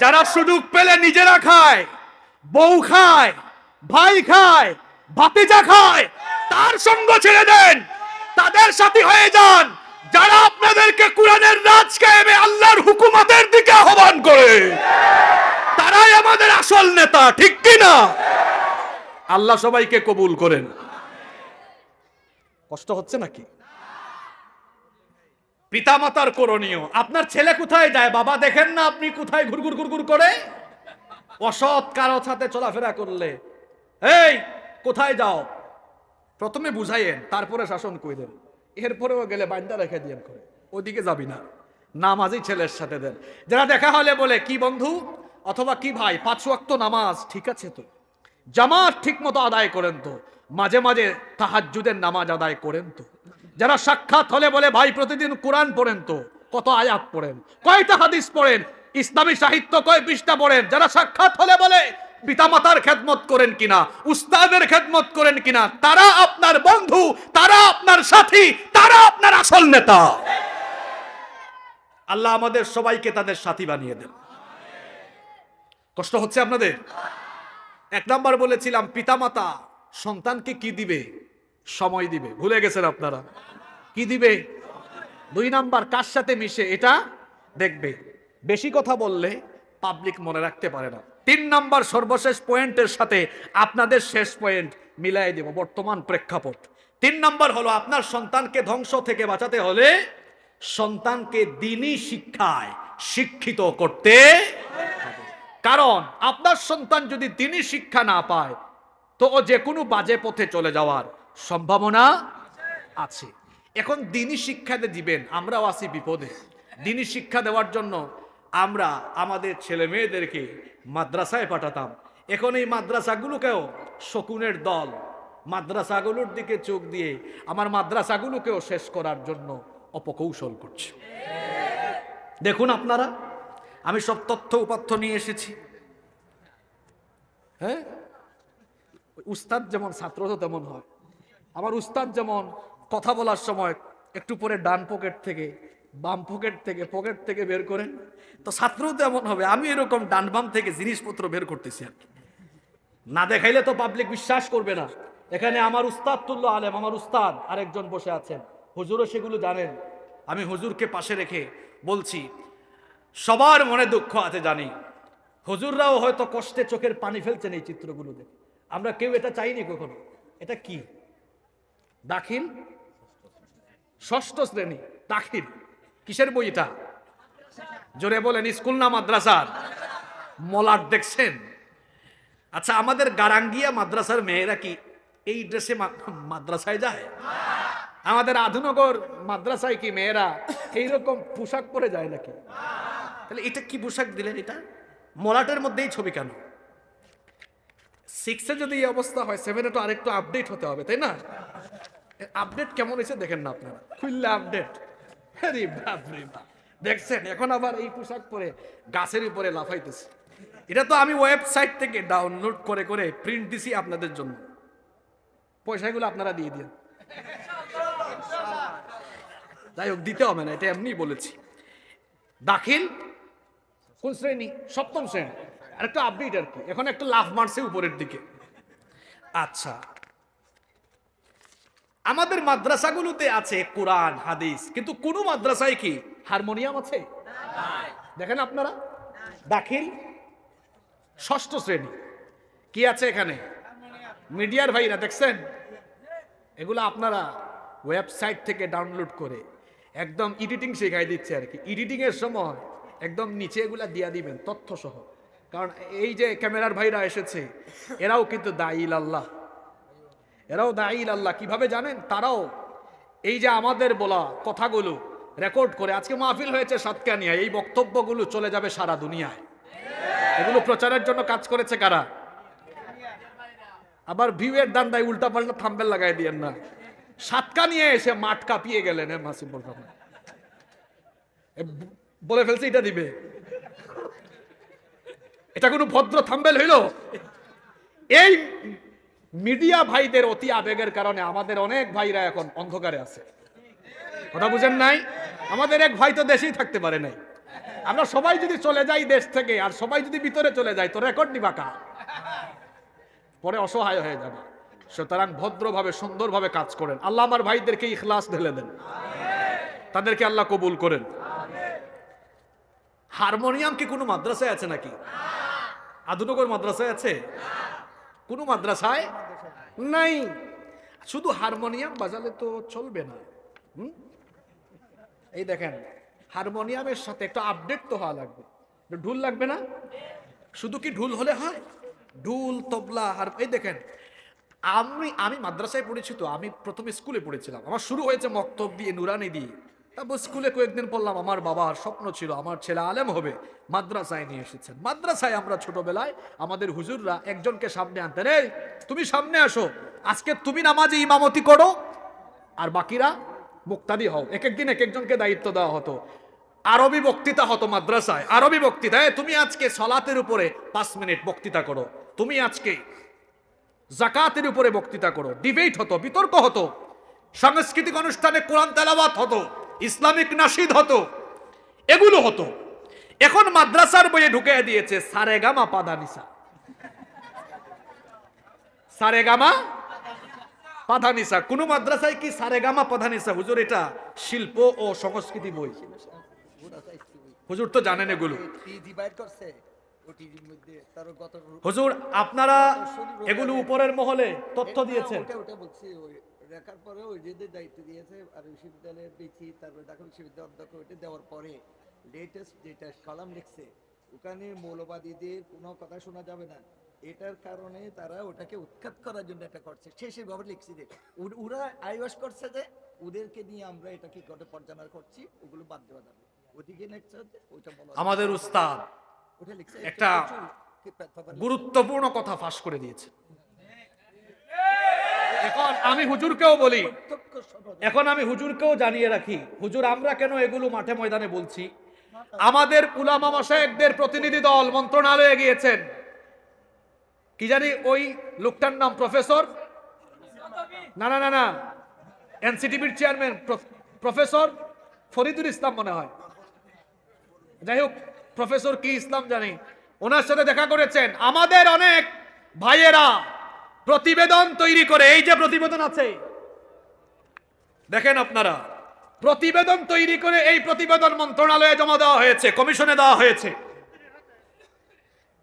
যারা সুযোগ পেলে নিজেরা খায়, বউ খায়, ভাই খায়, ভাতিজা খায়, তার সঙ্গ ছেড়ে দেন, তাদের সাথী হয়ে যান। যারা আপনাদেরকে কোরআনের রাজ কায়েমে আল্লাহর হুকুমতের দিকে আহ্বান করে তারাই আমাদের আসল নেতা, ঠিক কি না? আল্লাহ সবাইকে কবুল করেন। কষ্ট হচ্ছে নাকি? পিতামাতার করণীয়। আপনার ছেলে কোথায় যায় বাবা দেখেন না আপনি কোথায় ঘুরঘুর ঘুরঘুর করে? অসৎ কারো সাথে চলাফেরা করলে এই কোথায় যাও প্রথমে বুঝাইয়েন, তারপরে শাসন করে দেন। এরপরেও গেলে বাইন্দা রেখে দিয়েন করে ওদিকে যাবি না। নামাজি ছেলের সাথে দেন। যারা দেখা হলে বলে কি বন্ধু অথবা কি ভাই 5 ওয়াক্ত নামাজ ঠিক আছে তো, জামাত ঠিক মতো আদায় করেন তো, মাঝে মাঝে তাহাজ্জুদের নামাজ আদায় করেন তো। যারা সাক্ষাৎ হলে বলে ভাই প্রতিদিন কোরআন পড়েন তো, কত আয়াত পড়েন, কয়টা হাদিস পড়েন, ইসলামী সাহিত্য কয় পৃষ্ঠা পড়েন। যারা সাক্ষাৎ হলে বলে পিতামাতার খেদমত করেন কিনা, উস্তাদের খেদমত করেন কিনা, তারা আপনার বন্ধু, তারা আপনার সাথী, তারা আপনার আসল নেতা। আল্লাহ আমাদের সবাইকে তাদের সাথী বানিয়ে দেন। কষ্ট হচ্ছে আপনাদের? 1 নাম্বার বলেছিলাম পিতামাতা সন্তানকে কি দিবে? সময় দিবে। ভুলে গেছেন আপনারা? কি দিবে? 2 নাম্বার কার সাথে মিশে এটা দেখবে। বেশি কথা বললে পাবলিক মনে রাখতে পারে না। 3 নাম্বার সর্বশেষ পয়েন্টের সাথে আপনাদের শেষ পয়েন্ট মিলাই দেব, বর্তমান প্রেক্ষাপট। 3 নাম্বার হলো আপনার সন্তানকে ধ্বংস থেকে বাঁচাতে হলে সন্তানকে দ্বীনি শিক্ষায় শিক্ষিত করতে হবে। কারণ আপনার সন্তান যদি দ্বীনি শিক্ষা না পায় তো ও যে কোনো বাজে পথে চলে যাওয়ার সম্ভাবনা আছে। এখন দ্বীনি শিক্ষা দিবেন, আমরাও আছি বিপদে। দ্বীনি শিক্ষা দেওয়ার জন্য আমরা আমাদের ছেলে মেয়েদেরকে মাদ্রাসায় পাঠাতাম। এখন এই মাদ্রাসাগুলোকেও শকুনের দল মাদ্রাসাগুলোর দিকে চোখ দিয়ে আমার মাদ্রাসাগুলোকেও শেষ করার জন্য অপকৌশল করছে। দেখুন আপনারা, আমি সব তথ্য উপাত্ত নিয়ে এসেছি। হ্যাঁ, উস্তাদ যেমন ছাত্র তো তেমন হয়। আমার উস্তাদ যেমন কথা বলার সময় একটু পরে ডান পকেট থেকে বাম পকেট থেকে বের করেন। তো ছাত্রও তো এমন হবে, আমি এরকম ডান বাম থেকে জিনিসপত্র বের করতেছি আর কি। না দেখাইলে তো পাবলিক বিশ্বাস করবে না। এখানে আমার উস্তাদ তুল্য আলেম, আমার উস্তাদ আরেকজন বসে আছেন, হুজুরও সেগুলো জানেন। আমি হুজুরকে পাশে রেখে বলছি, সবার মনে দুঃখ আছে জানি, হুজুররাও হয়তো কষ্টে চোখের পানি ফেলছেন এই চিত্রগুলো দেখে। আমরা কেউ এটা চাইনি কখনো। এটা কি? দাখিল ষষ্ঠ শ্রেণী, দাখিল কিসের বই এটা? জোরে বলেন, স্কুল না মাদ্রাসার? মলাট দেখছেন? আচ্ছা, আমাদের গারাঙ্গিয়া মাদ্রাসার মেয়েরা কি এই ড্রেসে মাদ্রাসায় যায়? আমাদের আধুনগর মাদ্রাসায় কি মেয়েরা এইরকম পোশাক পরে যায় নাকি? তাহলে এটা কি পোশাক দিলেন? এটা মলাটের মধ্যেই ছবি কেন? 6-এ যদি এই অবস্থা হয়, 7-এ তো আরেকটু আপডেট হতে হবে, তাই না? আপডেট কেমন হয়েছে দেখেন না আপনারা, খুললে আপডেট। আরে বাপ রে বাপ, দেখছেন এখন আবার এই পোশাক পরে গাছের উপরে লাফাইতেছে। এটা তো আমি ওয়েবসাইট থেকে ডাউনলোড করে করে প্রিন্ট দিছি আপনাদের জন্য। পয়সাগুলো আপনারা দিয়ে দিন। যাই হোক, দিতে হবে না, এটা এমনি বলেছি। দাখিল কোন শ্রেণী? সপ্তম শ্রেণী। আর একটা আপডেট আর কি, এখন একটা লাফ মারছে উপরের দিকে। আচ্ছা, আমাদের মাদ্রাসাগুলোতে আছে কোরআন হাদিস, কিন্তু কোন মাদ্রাসায় কি হারমোনিয়াম আছে? দেখেন আপনারা, দাখিল ষষ্ঠ শ্রেণী, কি আছে এখানে? মিডিয়ার ভাইরা দেখছেন? এগুলো আপনারা ওয়েবসাইট থেকে ডাউনলোড করে একদম এডিটিং শেখাই দিচ্ছে আর কি। এডিটিং এর সময় একদম নিচে এগুলা দিয়া দিবেন তথ্য সহ। কারণ এই যে ক্যামেরার ভাইরা এসেছে, এরাও কিন্তু দাঈল আল্লাহ, এরাও দাঈল আল্লাহ। কিভাবে জানেন? তারাও এই যে আমাদের বলা কথাগুলো রেকর্ড করে, আজকে মাহফিল হয়েছে সাতকানিয়া, এই বক্তব্যগুলো চলে যাবে সারা দুনিয়ায়। এগুলো প্রচারের জন্য কাজ করেছে কারা? আবার ভিউয়ের দান্দায় উল্টা পাল্টা থাম্বেল লাগাই দিয়েন না। সাতকানিয়া এসে মাঠ কাঁপিয়ে গেলেন মাসিবুল রহমান, বলে ফেলছে এটা দিবে। এটা কোনো ভদ্র থাম্বেল হইল? এই মিডিয়া ভাইদের অতি আবেগের কারণে আমাদের অনেক ভাইরা এখন অন্ধকারে আছে। কথা বুঝেন নাই? আমাদের এক ভাই তো দেশেই থাকতে পারে নাই। আমরা সবাই যদি চলে যাই দেশ থেকে, আর সবাই যদি ভিতরে চলে যায়, তো রেকর্ড নিবা কা? পরে অসহায় হয়ে যাবে। সুতরাং ভদ্রভাবে সুন্দরভাবে কাজ করেন। আল্লাহ আমার ভাইদেরকে ইখলাস ঢেলে দেন, তাদেরকে আল্লাহ কবুল করেন। হারমোনিয়াম কি কোনো মাদ্রাসায় আছে নাকি? আধুনগর মাদ্রাসায় আছে? কোনো মাদ্রাসায় নাই। শুধু হারমোনিয়াম বাজালে তো চলবে না। এই দেখেন, হারমোনিয়ামের সাথে একটা আপডেট তো হওয়া লাগবে। ঢুল লাগবে না? শুধু কি ঢুল হলে হয়? ঢুল, তবলা, এই দেখেন, আমি মাদ্রাসায় পড়েছি, তো আমি প্রথমে স্কুলে পড়েছিলাম। আমার শুরু হয়েছে মক্তব দিয়ে, নুরানি দিয়ে। তারপর স্কুলে কয়েকদিন পড়লাম। আমার বাবার স্বপ্ন ছিল আমার ছেলে আলেম হবে, মাদ্রাসায় নিয়ে এসেছেন। মাদ্রাসায় আমরা ছোটবেলায় আমাদের হুজুররা একজনকে সামনে আনতেন, এই তুমি সামনে আসো, আজকে তুমি নামাজে ইমামতি করো, আর বাকিরা মুক্তাদি হও। এক একদিন এক একজনকে দায়িত্ব দেওয়া হতো। আরবি বক্তৃতা হতো মাদ্রাসায়, আরবি বক্তৃতা। তুমি আজকে সালাতের উপরে 5 মিনিট বক্তৃতা করো, তুমি আজকে যাকাতের উপরে বক্তৃতা করো। ডিবেট হতো, বিতর্ক হতো, সাংস্কৃতিক অনুষ্ঠানে কোরআন তেলাওয়াত হতো, ইসলামিক নাশিদ হতো, এগুলো হতো। এখন মাদ্রাসার বইয়ে ঢুকে দিয়েছে সারেগামা পাধানিসা, সারেগামা পাধানিসা। কোন মাদ্রাসায় কি সারেগামা পাধানিসা? হুজুর এটা শিল্প ও সংস্কৃতি বই। হুজুর তো জানেন এগুলো। হুজুর আপনারা এগুলো উপরের মহলে তথ্য দিয়েছেন। দেখার পরে ওই যে দায়িত্ব দিয়েছে আর বিশ্ববিদ্যালয়ের পিছি, তারপরে ঢাকা বিশ্ববিদ্যালয় অধ্যক্ষ ওইটা দেওয়ার পরে লেটেস্ট যেটা কলাম লিখছে, ওখানে মৌলবাদীদের কোনো কথা শোনা যাবে না। এটার কারণে তারা ওটাকে উৎখাত করার জন্য এটা করছে। শেষে খবর লিখছি যে ওরা আইওয়াস করছে যে ওদেরকে নিয়ে আমরা এটাকে করে পর্যালোচনা করছি, ওগুলো বাদ দেওয়া যাবে। ওদিকে ওইটা বলা আমাদের উস্তাদ ওটা লিখছে, একটা গুরুত্বপূর্ণ কথা ফাঁস করে দিয়েছে। এখন আমি হুজুরকেও জানিয়ে রাখি, হুজুর আমরা কেন এগুলো মাঠে ময়দানে বলছি? আমাদের উলামা মাশায়েখদের প্রতিনিধি দল মন্ত্রণালয়ে গিয়েছেন, কি জানি ওই লোকটার নাম প্রফেসর, না এনসিটিভির চেয়ারম্যান প্রফেসর ফরিদুল ইসলাম মনে হয়, যাই হোক প্রফেসর কি ইসলাম জানি, ওনার সাথে দেখা করেছেন। আমাদের অনেক ভাইয়েরা প্রতিবেদন তৈরি করে, এই যে প্রতিবেদন আছে দেখেন আপনারা, প্রতিবেদন তৈরি করে এই প্রতিবেদন মন্ত্রণালয়ে জমা দেওয়া হয়েছে, কমিশনে দেওয়া হয়েছে,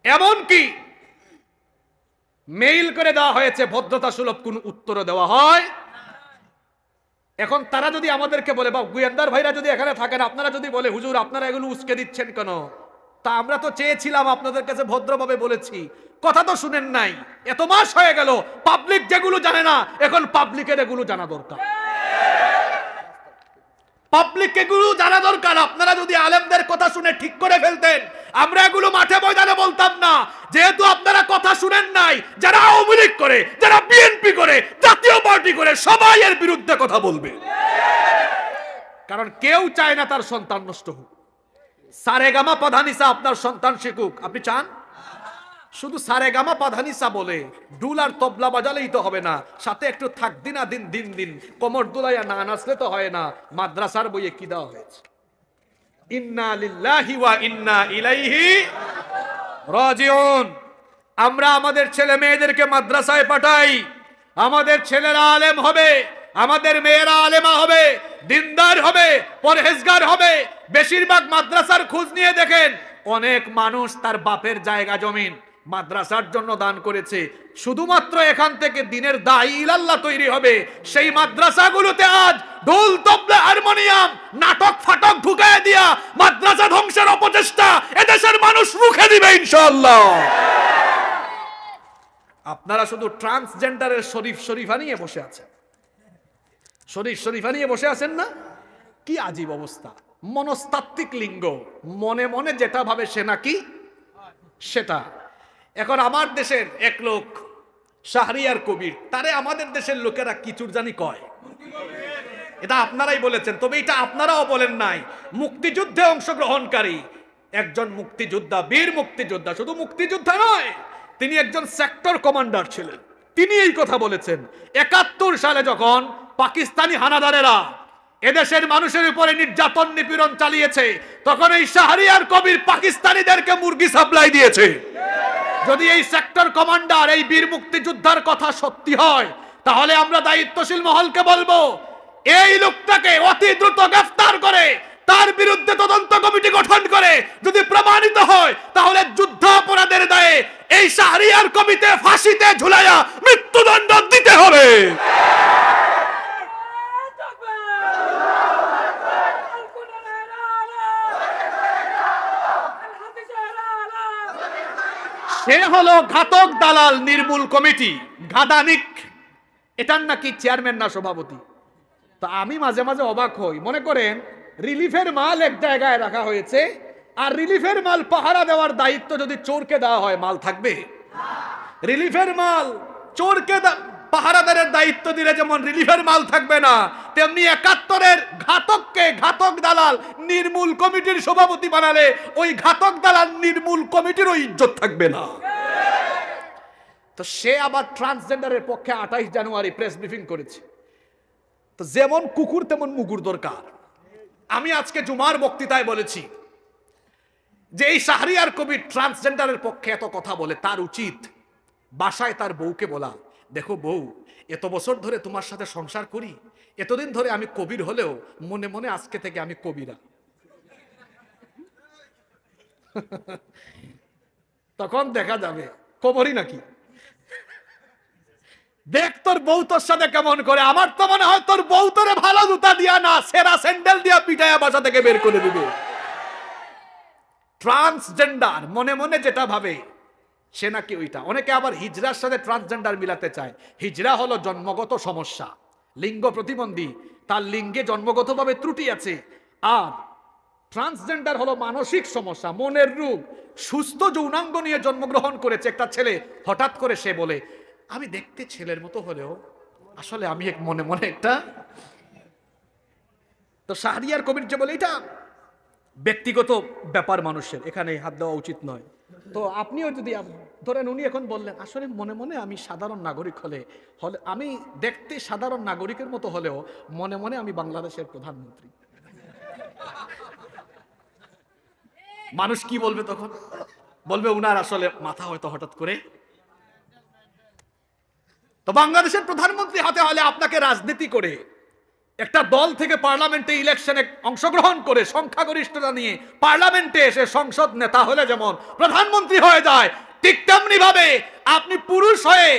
এমনকি মেইল করে দেওয়া হয়েছে, ভদ্রতা সুলভ কোন উত্তর দেওয়া হয়। এখন তারা যদি আমাদেরকে বলে, বা গুয়েন্দার ভাইরা যদি এখানে থাকেন, আপনারা যদি বলে হুজুর আপনারা এগুলো উস্কে দিচ্ছেন কেন, তা আমরা তো চেয়েছিলাম আপনাদের কাছে ভদ্রভাবে বলেছি, কথা তো শুনেন নাই, এত মাস হয়ে গেল, পাবলিক যেগুলো জানে না এখন পাবলিকের এগুলো জানা দরকার, পাবলিক এগুলো জানা দরকার। আপনারা যদি আলেমদের কথা শুনে ঠিক করে ফেলতেন, আমরা এগুলো মাঠে ময়দানে বলতাম না। যেহেতু আপনারা কথা শুনেন নাই, যারা আওয়ামী লীগ করে, যারা বিএনপি করে, জাতীয় পার্টি করে, সবাই এর বিরুদ্ধে কথা বলবে, কারণ কেউ চায় না তার সন্তান নষ্ট হোক। সারেগামা পাধানিসা আপনার সন্তান শিখুক, আপনি চান? শুধু সারেগামা পাধানিসা বলে ডুল আর তবলা বাজালেই তো হবে না, সাথে একটু থাক দিনা দিন দিন দিন কোমর দুলাইয়া না নাচলে তো হয় না। মাদ্রাসার বইয়ে কি দেওয়া হয়েছে? ইন্না লিল্লাহি ওয়া ইন্না ইলাইহি রাজিউন। আমরা আমাদের ছেলে মেয়েদেরকে মাদ্রাসায় পাঠাই, আমাদের ছেলেরা আলেম হবে, আমাদের মেয়েরা আলেমা হবে, দিনদার হবে, পরহেজগার হবে। বেশিরভাগ মাদ্রাসার খোঁজ নিয়ে দেখেন, অনেক মানুষ তার বাপের জায়গা জমিন মাদ্রাসার জন্য দান করেছে, শুধুমাত্র এখান থেকে দিনের দায়ী ইলাল্লাহ তৈরি হবে। সেই মাদ্রাসাগুলোতে আজ ঢোল তবলা হারমোনিয়াম নাটক ফাটক ঢুকায় দিয়া মাদ্রাসা ধ্বংসের অপচেষ্টা এদেশের মানুষ রুখে দিবে ইনশাআল্লাহ। আপনারা শুধু ট্রান্সজেন্ডারের শরীফ শরীফা নিয়ে বসে আছেন, শরীফ শরীফা নিয়ে বসে আছেন না? কি আজীব অবস্থা! মনস্তাত্ত্বিক লিঙ্গ, মনে মনে যেটা ভাবে সে নাকি সেটা। এখন আমার দেশের এক লোক শাহরিয়ার কবির, তারে আমাদের দেশের লোকেরা কিচুর জানি কয়, এটা আপনারাই বলেছেন, তবে এটা আপনারাও বলেন নাই। মুক্তিযুদ্ধে অংশগ্রহণকারী একজন মুক্তিযোদ্ধা, বীর মুক্তিযোদ্ধা, শুধু মুক্তিযোদ্ধা নয়, তিনি একজন সেক্টর কমান্ডার ছিলেন। তিনি এই কথা বলেছেন 71 সালে যখন পাকিস্তানি হানাদারেরা এদেশের মানুষের উপরে নির্যাতন নিপীড়ন চালিয়েছে, তখন এই শাহরিয়ার কবির পাকিস্তানিদেরকে মুরগি সাপ্লাই দিয়েছে। যদি এই সেক্টর কমান্ডার, এই বীর মুক্তিযোদ্ধার কথা সত্যি হয়, তাহলে আমরা দায়িত্বশীল মহলকে বলবো, এই লোকটাকে অতি দ্রুত গ্রেফতার করে তার বিরুদ্ধে তদন্ত কমিটি গঠন করে যদি প্রমাণিত হয়, তাহলে যুদ্ধাপরাধের দায়ে এই শাহরিয়ার কবিতে ফাঁসিতে ঝুলাইয়া মৃত্যুদণ্ড দিতে হবে। সে হলো ঘাতক দালাল নির্মূল কমিটি, ঘাদানিক, এটার নাকি চেয়ারম্যান না সভাপতি। তো আমি মাঝে মাঝে অবাক হই, মনে করেন রিলিফের মাল এক জায়গায় রাখা হয়েছে, আর রিলিফের মাল পাহারা দেওয়ার দায়িত্ব যদি চোরকে দেওয়া হয়, মাল থাকবে? রিলিফের মাল চোরকে পাহারাদারের দায়িত্ব দিলে যেমন রিলিফের মাল থাকবে না, তেমনি 71-এর ঘাতককে ঘাতক দালাল নির্মূল কমিটির সভাপতি বানালে ওই ঘাতক দালাল নির্মূল কমিটিরও ইজ্জত থাকবে না। তো সে আবার ট্রান্সজেন্ডারের পক্ষে 28 জানুয়ারি প্রেস ব্রিফিং করেছে। তো যেমন কুকুর তেমন মুগুর দরকার। আমি আজকে জুমার বক্তৃতায় বলেছি যে এই শাহরিয়ার কবির ট্রান্সজেন্ডারের পক্ষে এত কথা বলে, তার উচিত বাসায় তার বউকে বলা, দেখো বউ, এত বছর ধরে তোমার সাথে সংসার করি, এতদিন ধরে আমি কবির হলেও মনে মনে আজকে থেকে আমি কবিরা। তখন দেখা যাবে কবরই নাকি। দেখ তোর বউ তোর সাথে কেমন করে। আমার তো মনে হয় তোর বউ তোরে ভালো জুতা দিয়া না, সেরা স্যান্ডেল দিয়া পিটাইয়া বাসা থেকে বের করে দিবে। ট্রান্সজেন্ডার মনে মনে যেটা ভাবে সে নাকি ওইটা। অনেকে আবার হিজড়ার সাথে ট্রান্সজেন্ডার মিলাতে চায়। হিজড়া হলো জন্মগত সমস্যা, লিঙ্গ প্রতিবন্ধী, তার লিঙ্গে জন্মগতভাবে ত্রুটি আছে। আর ট্রান্সজেন্ডার হলো মানসিক সমস্যা, মনের রোগ। সুস্থ যৌনাঙ্গ নিয়ে জন্মগ্রহণ করেছে একটা ছেলে, হঠাৎ করে সে বলে আমি দেখতে ছেলের মতো হলেও আসলে আমি এক মনে মনে একটা। তো শাহরিয়ার কবির যে বলে এটা ব্যক্তিগত ব্যাপার, মানুষের এখানে হাত দেওয়া উচিত নয়। তো আপনিও যদি ধরেন উনি এখন বললেন আসলে মনে মনে আমি সাধারণ নাগরিক হলে আমি দেখতে সাধারণ নাগরিকের মতো হলেও মনে মনে আমি বাংলাদেশের প্রধানমন্ত্রী, মানুষ কি বলবে তখন? বলবে উনার আসলে মাথা হয়তো হঠাৎ করে। তো বাংলাদেশের প্রধানমন্ত্রী হতে হলে আপনাকে রাজনীতি করে একটা দল থেকে পার্লামেন্টে ইলেকশনে অংশগ্রহণ করে সংখ্যাগরিষ্ঠতা নিয়ে পার্লামেন্টে এসে সংসদ নেতা হলে যেমন প্রধানমন্ত্রী হয়ে যায়, ঠিক তেমনি ভাবে আপনি পুরুষ হয়ে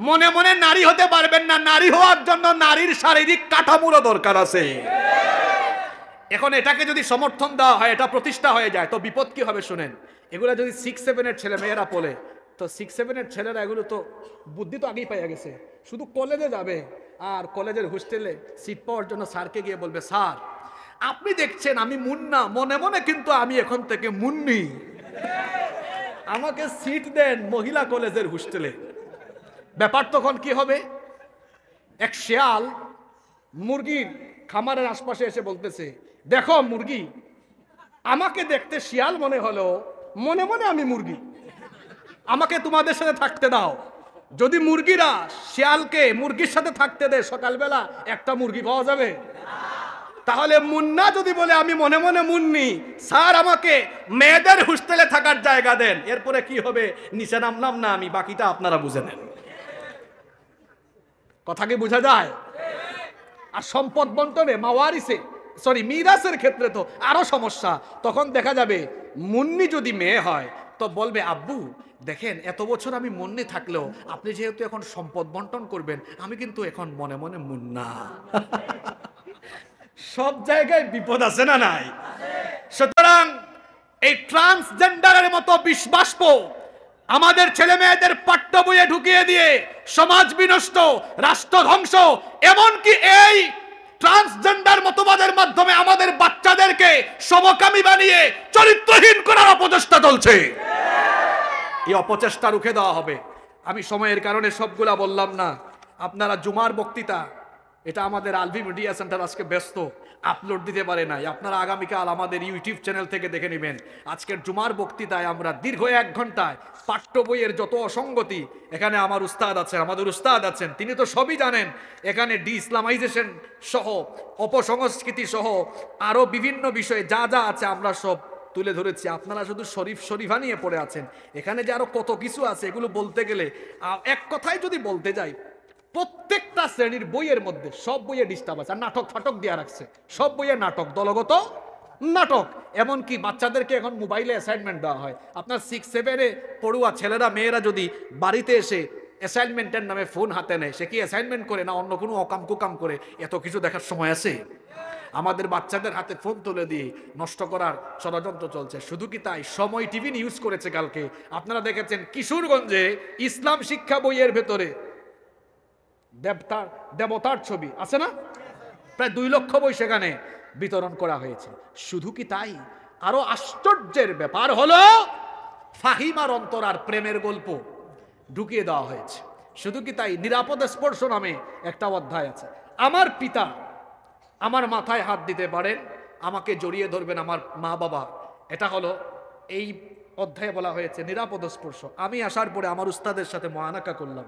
মনে মনে নারী হতে পারবেন না। নারী হওয়ার জন্য নারীর শারীরিক কাঠামোরও দরকার আছে। এখন এটাকে যদি সমর্থন দেওয়া হয়, এটা প্রতিষ্ঠা হয়ে যায়, তো বিপদ কি হবে শুনেন। এগুলা যদি 6-7 ছেলে মেয়েরা বলে, তো 6-7 ছেলেরা এগুলো তো বুদ্ধি তো আগেই পাইয়া গেছে, শুধু কলেজে যাবে আর কলেজের হোস্টেলে সিট পাওয়ার জন্য স্যারকে গিয়ে বলবে, স্যার আপনি দেখছেন আমি মুন্না, মনে মনে কিন্তু আমি এখন থেকে মুন্নি, আমাকে সিট দেন মহিলা কলেজের হোস্টেলে। ব্যাপার তখন কি হবে, এক শেয়াল মুরগির খামারের আশপাশে এসে বলতেছে, দেখো মুরগি, আমাকে দেখতে শিয়াল মনে হলো, মনে মনে আমি মুরগি, আমাকে তোমাদের সাথে থাকতে দাও। যদি মুরগিরা শিয়ালকে মুরগির সাথে থাকতে দেয়, সকালবেলা একটা মুরগি পাওয়া যাবে। তাহলে মুন্না যদি বলে আমি মনে মনে মুন্নি, স্যার আমাকে মেয়েদের হোস্টেলে থাকার জায়গা দেন, এরপরে কি হবে নিচে নামলাম না আমি, বাকিটা আপনারা বুঝে নেন। কথা কি বোঝা যায়? আর সম্পদ বন্টনে মিরাসের ক্ষেত্রে তো আরো সমস্যা। তখন দেখা যাবে মুন্নি যদি মেয়ে হয় তো বলবে, আব্বু দেখেন এত বছর আমি মুন্নি থাকলেও আপনি যেহেতু এখন সম্পদ বন্টন করবেন, আমি কিন্তু এখন মনে মনে মুন্না। সব জায়গায় বিপদ আছে না নাই? সুতরাং এই ট্রান্সজেন্ডারের মতো বিষবাষ্প আমাদের ছেলে মেয়েদের পাঠ্য বইয়ে ঢুকিয়ে দিয়ে সমাজ বিনষ্ট, রাষ্ট্র ধ্বংস, এমনকি এই ট্রান্সজেন্ডার মতবাদের মাধ্যমে আমাদের বাচ্চাদেরকে সমকামী বানিয়ে চরিত্রহীন করার অপচেষ্টা চলছে। এই অপচেষ্টা রুখে দেওয়া হবে। আমি সময়ের কারণে সবগুলা বললাম না। আপনারা জুমার বক্তৃতা, এটা আমাদের আলভি মিডিয়া সেন্টার আজকে ব্যস্ত, আপলোড দিতে পারে নাই, আপনারা আগামীকাল আমাদের ইউটিউব চ্যানেল থেকে দেখে নেবেন। আজকের জুমার বক্তৃতায় আমরা দীর্ঘ 1 ঘন্টায় পাঠ্য বইয়ের যত অসঙ্গতি, এখানে আমার উস্তাদ আছেন, আমাদের উস্তাদ আছেন, তিনি তো সবই জানেন। এখানে ডি ইসলামাইজেশন সহ, অপসংস্কৃতি সহ আরো বিভিন্ন বিষয়ে যা যা আছে আমরা সব তুলে ধরেছি। আপনারা শুধু শরীফা নিয়ে পড়ে আছেন, এখানে যে আরো কত কিছু আছে এগুলো বলতে গেলে এক কথায় যদি বলতে যাই, প্রত্যেকটা শ্রেণীর বইয়ের মধ্যে সব বইয়ে ডিস্টার্ব আছে। আর নাটক ফাটক দেওয়া রাখছে, সব বইয়ে নাটক, দলগত নাটক। এমনকি বাচ্চাদেরকে এখন মোবাইলে অ্যাসাইনমেন্ট দেওয়া হয়। আপনার 6-7 পড়ুয়া ছেলেরা মেয়েরা যদি বাড়িতে এসে অ্যাসাইনমেন্টের নামে ফোন হাতে নেয়, সে কি অ্যাসাইনমেন্ট করে না অন্য কোনো অকাম কুকাম করে? এত কিছু দেখার সময় আছে? আমাদের বাচ্চাদের হাতে ফোন তুলে দিয়ে নষ্ট করার ষড়যন্ত্র চলছে। শুধু কি তাই, সময় টিভি নিউজ করেছে কালকে, আপনারা দেখেছেন কিশোরগঞ্জে ইসলাম শিক্ষা বইয়ের ভেতরে দেবতার ছবি আছে না, প্রায় 2 লক্ষ বই সেখানে বিতরণ করা হয়েছে। শুধু কি তাই, আরো আশ্চর্যের ব্যাপার হলো ফাহিমার অন্তরার প্রেমের গল্প ঢুকিয়ে দেওয়া হয়েছে। শুধু কি তাই, নিরাপদ স্পর্শ নামে একটা অধ্যায় আছে। আমার পিতা আমার মাথায় হাত দিতে পারেন, আমাকে জড়িয়ে ধরবেন আমার মা বাবা, এটা হলো এই অধ্যায়ে বলা হয়েছে নিরাপদ স্পর্শ। আমি আসার পরে আমার উস্তাদের সাথে মুআনাকা করলাম,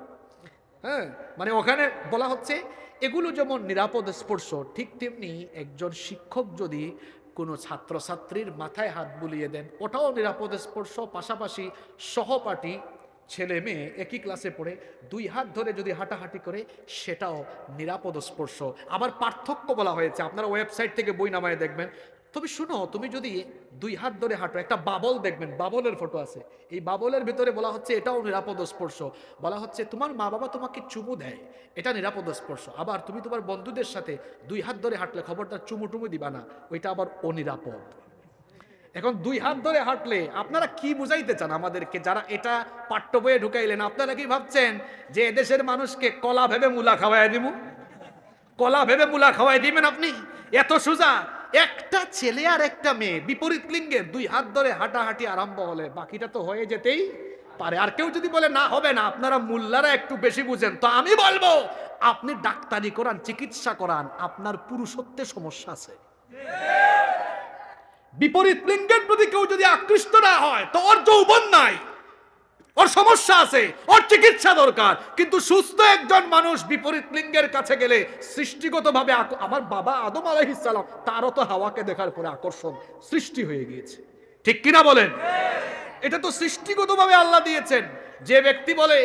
হ্যাঁ, মানে ওখানে বলা হচ্ছে এগুলো যেমন নিরাপদ স্পর্শ, ঠিক তেমনি একজন শিক্ষক যদি কোনো ছাত্রছাত্রীর মাথায় হাত বুলিয়ে দেন, ওটাও নিরাপদ স্পর্শ। পাশাপাশি সহপাঠী ছেলে মেয়ে একই ক্লাসে পড়ে 2 হাত ধরে যদি হাঁটাহাঁটি করে, সেটাও নিরাপদ স্পর্শ। আবার পার্থক্য বলা হয়েছে, আপনারা ওয়েবসাইট থেকে বই নামায় দেখবেন। তুমি শুনো, তুমি যদি 2 হাত ধরে হাঁটো, একটা বাবল দেখবেন, বাবলের ফটো আছে, এই বাবলের ভিতরে বলা হচ্ছে এটাও নিরাপদ স্পর্শ। বলা হচ্ছে তোমার মা বাবা তোমাকে চুমু দেয়, এটা নিরাপদ স্পর্শ। আবার তুমি তোমার বন্ধুদের সাথে 2 হাত ধরে হাঁটলে খবরদার চুমু টুমু দিবা না, ওইটা আবার অনিরাপদ। এখন 2 হাত ধরে হাঁটলে আপনারা কি বুঝাইতে চান আমাদেরকে, যারা এটা পাঠ্য বইয়ে ঢুকাইলেন? আপনারা কি ভাবছেন যে এদেশের মানুষকে কলা ভেবে মূলা খাওয়াই দিব? কলা ভেবে মূলা খাওয়াই দিবেন আপনি? এত সোজা? একটা ছেলে আর একটা মেয়ে বিপরীত লিঙ্গের 2 হাত ধরে হাঁটাহাঁটি আরম্ভ হলে বাকিটা তো হয়ে যেতেই পারে। আর কেউ যদি বলে না হবে না, আপনারা মোল্লারা একটু বেশি বুঝেন, তো আমি বলবো আপনি ডাক্তারি করান, চিকিৎসা করান, আপনার পুরুষত্বে সমস্যা আছে। বিপরীত লিঙ্গের প্রতি কেউ যদি আকৃষ্ট না হয় তো ওর যৌবন নাই, ওর সমস্যা আছে, ওর চিকিৎসা দরকার। কিন্তু সুস্থ একজন মানুষ বিপরীত লিঙ্গের কাছে গেলে সৃষ্টিগতভাবে আমার বাবা আদম আলাইহিস সালাম, তারও তো হাওয়াকে দেখার পরে আকর্ষণ সৃষ্টি হয়ে গিয়েছে, ঠিক কিনা বলেন? এটা তো সৃষ্টিগতভাবে আল্লাহ দিয়েছেন। যে ব্যক্তি বলে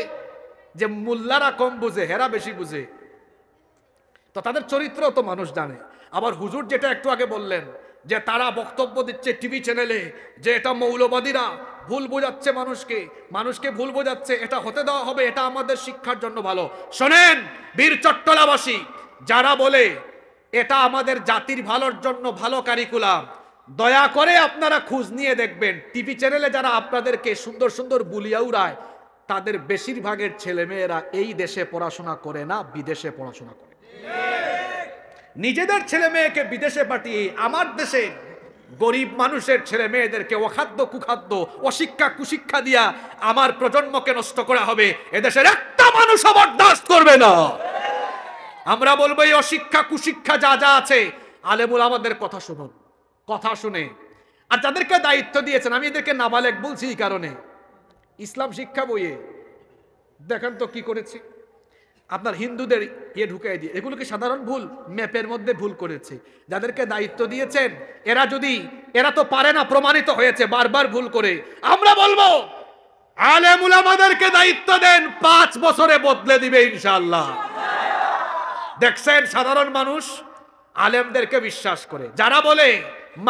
যে মোল্লারা কম বুঝে, হেরা বেশি বুঝে, তো তাদের চরিত্র তো মানুষ জানে। আবার হুজুর যেটা একটু আগে বললেন যে তারা বক্তব্য দিচ্ছে টিভি চ্যানেলে যে এটা মৌলবাদীরা ভুল বোঝাচ্ছে মানুষকে, মানুষকে ভুল বোঝাচ্ছে, এটা হতে দেওয়া হবে, এটা আমাদের শিক্ষার জন্য ভালো। শোনেন বীর চট্টলাবাসী, যারা বলে এটা আমাদের জাতির ভালোর জন্য ভালো কারিকুলাম, দয়া করে আপনারা খোঁজ নিয়ে দেখবেন টিভি চ্যানেলে যারা আপনাদেরকে সুন্দর সুন্দর বুলিয়া উড়ায়, তাদের বেশিরভাগের ছেলেমেয়েরা এই দেশে পড়াশোনা করে না, বিদেশে পড়াশোনা করে। নিজেদের ছেলে মেয়েকে বিদেশে পাঠিয়ে আমার দেশে গরিব মানুষের ছেলে মেয়েদেরকে অখাদ্য কুখাদ্য অশিক্ষা কুশিক্ষা দিয়া আমার প্রজন্মকে নষ্ট করা হবে, এদেশের একটা মানুষ বরদাস্ত করবে না। আমরা বলবো এই অশিক্ষা কুশিক্ষা যা যা আছে, আলেমুল আমাদের কথা শুনুন, কথা শুনে। আর যাদেরকে দায়িত্ব দিয়েছেন, আমি এদেরকে নাবালেগ বলছি এই কারণে, ইসলাম শিক্ষা বইয়ে দেখেন তো কি করেছে, আপনার হিন্দুদের ইয়ে ঢুকাই দিয়ে, এগুলোকে সাধারণ ভুল, ম্যাপের মধ্যে ভুল করেছে। যাদেরকে দায়িত্ব দিয়েছেন এরা তো পারে না, প্রমাণিত হয়েছে বারবার ভুল করে। আমরা বলবো আলেম উলামাদেরকে দায়িত্ব দেন, 5 বছরে বদলে দিবে ইনশাআল্লাহ। দেখছেন সাধারণ মানুষ আলেমদেরকে বিশ্বাস করে। যারা বলে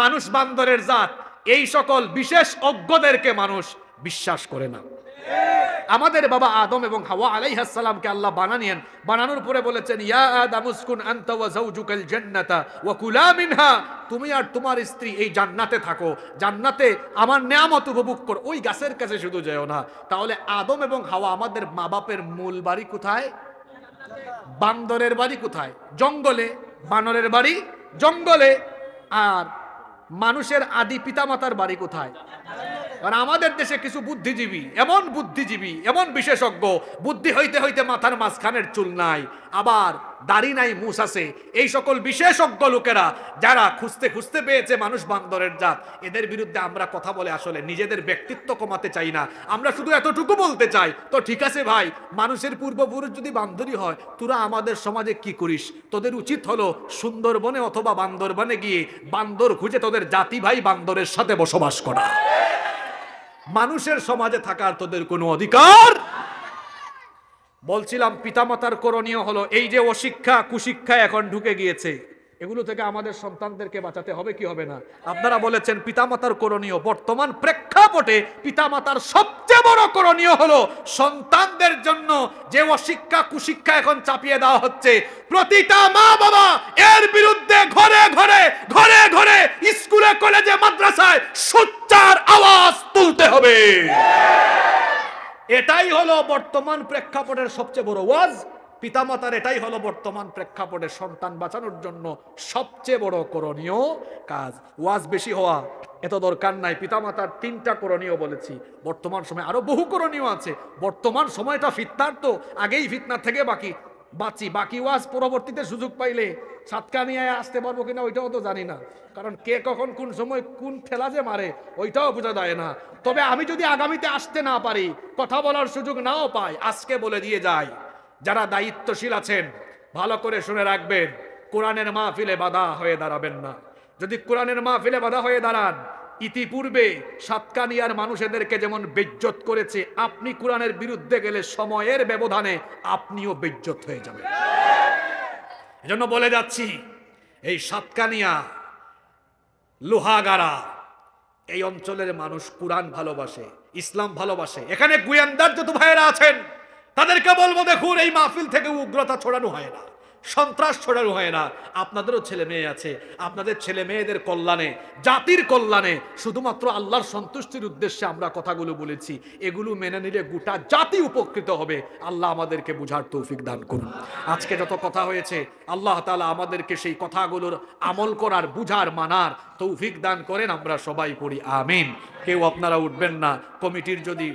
মানুষ বান্দরের জাত, এই সকল বিশেষ অজ্ঞদেরকে মানুষ বিশ্বাস করে না। আমাদের বাবা আদম এবং হাওয়া আলাইহিস সালামকে আল্লাহ বানানোর পরে বলেছেন, ইয়া আদম উসকুন আনতা ওয়া যাওজুকাল জান্নাতা ওয়া কুলা মিনহা, তুমি আর তোমার স্ত্রী এই জান্নাতে থাকো, জান্নাতে আমার নেয়ামত উপভোগ করো, ওই গাছের কাছে শুধু যেও না। তাহলে আদম এবং হাওয়া আমাদের মা বাপের মূল বাড়ি কোথায়? বান্দরের বাড়ি কোথায়? জঙ্গলে। বানরের বাড়ি জঙ্গলে। আর মানুষের আদি পিতামাতার বাড়ি কোথায়? কারণ আমাদের দেশে কিছু বুদ্ধিজীবী, এমন বিশেষজ্ঞ, বুদ্ধি হইতে হইতে মাথার মাঝখানের চুল নাই, আবার দাড়ি নাই, মুছ আছে, এই সকল বিশেষজ্ঞ লোকেরা যারা খুঁজতে খুঁজতে পেয়েছে মানুষ বান্দরের জাত, এদের বিরুদ্ধে আমরা কথা বলে আসলে নিজেদের ব্যক্তিত্ব কমাতে চাই না। আমরা শুধু এতটুকু বলতে চাই, তো ঠিক আছে ভাই, মানুষের পূর্বপুরুষ যদি বান্দরই হয়, তোরা আমাদের সমাজে কি করিস? তোদের উচিত হলো সুন্দরবনে অথবা বান্দরবনে গিয়ে বান্দর খুঁজে তোদের জাতি ভাই বান্দরের সাথে বসবাস করা। মানুষের সমাজে থাকার তোদের কোনো অধিকার। বলছিলাম পিতামাতার করণীয় হলো, এই যে অশিক্ষা কুশিক্ষা এখন ঢুকে গিয়েছে, এগুলো থেকে আমাদের সন্তানদেরকে বাঁচাতে হবে কি হবে না? আপনারা বলেছেন পিতামাতার করণীয়, বর্তমান প্রেক্ষাপটে পিতামাতার সবচেয়ে বড় করণীয় হলো সন্তানদের জন্য যে অশিক্ষা কুশিক্ষা এখন চাপিয়ে দেওয়া হচ্ছে, প্রতিটা মা বাবা এর বিরুদ্ধে ঘরে ঘরে ঘরে ঘরে স্কুলে কলেজে মাদ্রাসায় সোচ্চার আওয়াজ তুলতে হবে। এটাই হলো বর্তমান প্রেক্ষাপটের সবচেয়ে বড় ওয়াজ। পিতামাতার এটাই হলো বর্তমান প্রেক্ষাপটে সন্তান বাঁচানোর জন্য সবচেয়ে বড় করণীয় কাজ। ওয়াজ বেশি হওয়া এত দরকার নাই। পিতামাতার 3টা করণীয় বলেছি, বর্তমান সময় আরো বহু করণীয় আছে। বর্তমান সময়টা ফিতনার, তো আগেই ফিতনার থেকে বাকি ওয়াজ পরবর্তীতে সুযোগ পাইলে সাতকা নিয়ে আসতে পারবো কিনা ওইটাও তো জানি না, কারণ কে কখন কোন সময় কোন ঠেলা যে মারে ওইটাও বোঝা যায় না। তবে আমি যদি আগামীতে আসতে না পারি, কথা বলার সুযোগ নাও পাই, আজকে বলে দিয়ে যাই, যারা দায়িত্বশীল আছেন ভালো করে শুনে রাখবেন, কোরআনের মাহফিলে বাধা হয়ে দাঁড়াবেন না। যদি কোরআনের মাহফিলে বাধা হয়ে দাঁড়ান, ইতিপূর্বে সাতকানিয়ার মানুষ এদেরকে যেমন বেইজ্জত করেছে, আপনি কোরআনের বিরুদ্ধে গেলে সময়ের ব্যবধানে আপনিও বেইজ্জত হয়ে যাবেন। এজন্য বলে যাচ্ছি, এই সাতকানিয়া, লোহাগাড়া, এই অঞ্চলের মানুষ কোরআন ভালোবাসে, ইসলাম ভালোবাসে। এখানে গোয়েন্দার যত ভাইয়েরা আছেন তাদেরকে বলবো, দেখুন এই মাহফিল থেকে উগ্রতা ছড়ানো হয় না, সন্ত্রাস ছড়ানো হয় না। আপনাদেরও ছেলে মেয়ে আছে, আপনাদের ছেলে মেয়েদের কল্যাণে, জাতির কল্যাণে, শুধুমাত্র আল্লাহর সন্তুষ্টির উদ্দেশ্যে আমরা কথাগুলো বলেছি। এগুলো মেনে নিলে গোটা জাতি উপকৃত হবে। আল্লাহ আমাদেরকে বুঝার তৌফিক দান করুন। আজকে যত কথা হয়েছে, আল্লাহ তাআলা আমাদেরকে সেই কথাগুলোর আমল করার, বুঝার, মানার তৌফিক দান করেন। আমরা সবাই পড়ি আমিন। কেউ আপনারা উঠবেন না। কমিটির যদি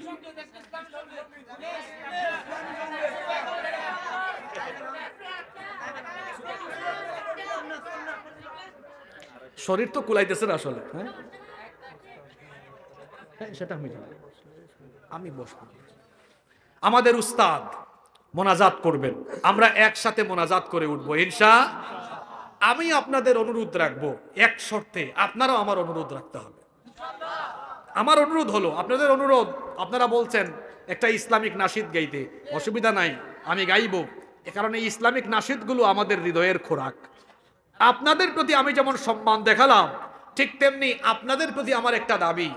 শরীর তো কুলাইতেছে না আসলে। হ্যাঁ হ্যাঁ, সেটা আমি জানি। আমি বসবো। আমাদের উস্তাদ মোনাজাত করবেন, আমরা একসাথে মোনাজাত করে উঠবো ইনশাআল্লাহ। আমি আপনাদের অনুরোধ রাখবো এক শর্তে, আপনারাও আমার অনুরোধ রাখতে হবে। আমার অনুরোধ হলো, আপনাদের অনুরোধ, আপনারা বলছেন একটা ইসলামিক নাশিদ গাইতে, অসুবিধা নাই, আমি গাইবো। এ কারণে ইসলামিক নাশিদগুলো আমাদের হৃদয়ের খোরাক। আপনাদের প্রতি আমি যেমন সম্মান দেখালাম, ঠিক তেমনি আপনাদের প্রতি আমার একটা দাবি,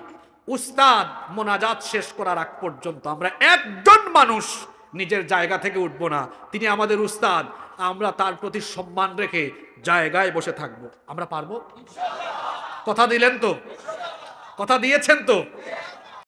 উস্তাদ মোনাজাত শেষ করার আগ পর্যন্ত আমরা একজন মানুষ নিজের জায়গা থেকে উঠবো না। তিনি আমাদের উস্তাদ, আমরা তার প্রতি সম্মান রেখে জায়গায় বসে থাকবো। আমরা পারবো? কথা দিলেন তো? কথা দিয়েছেন তো?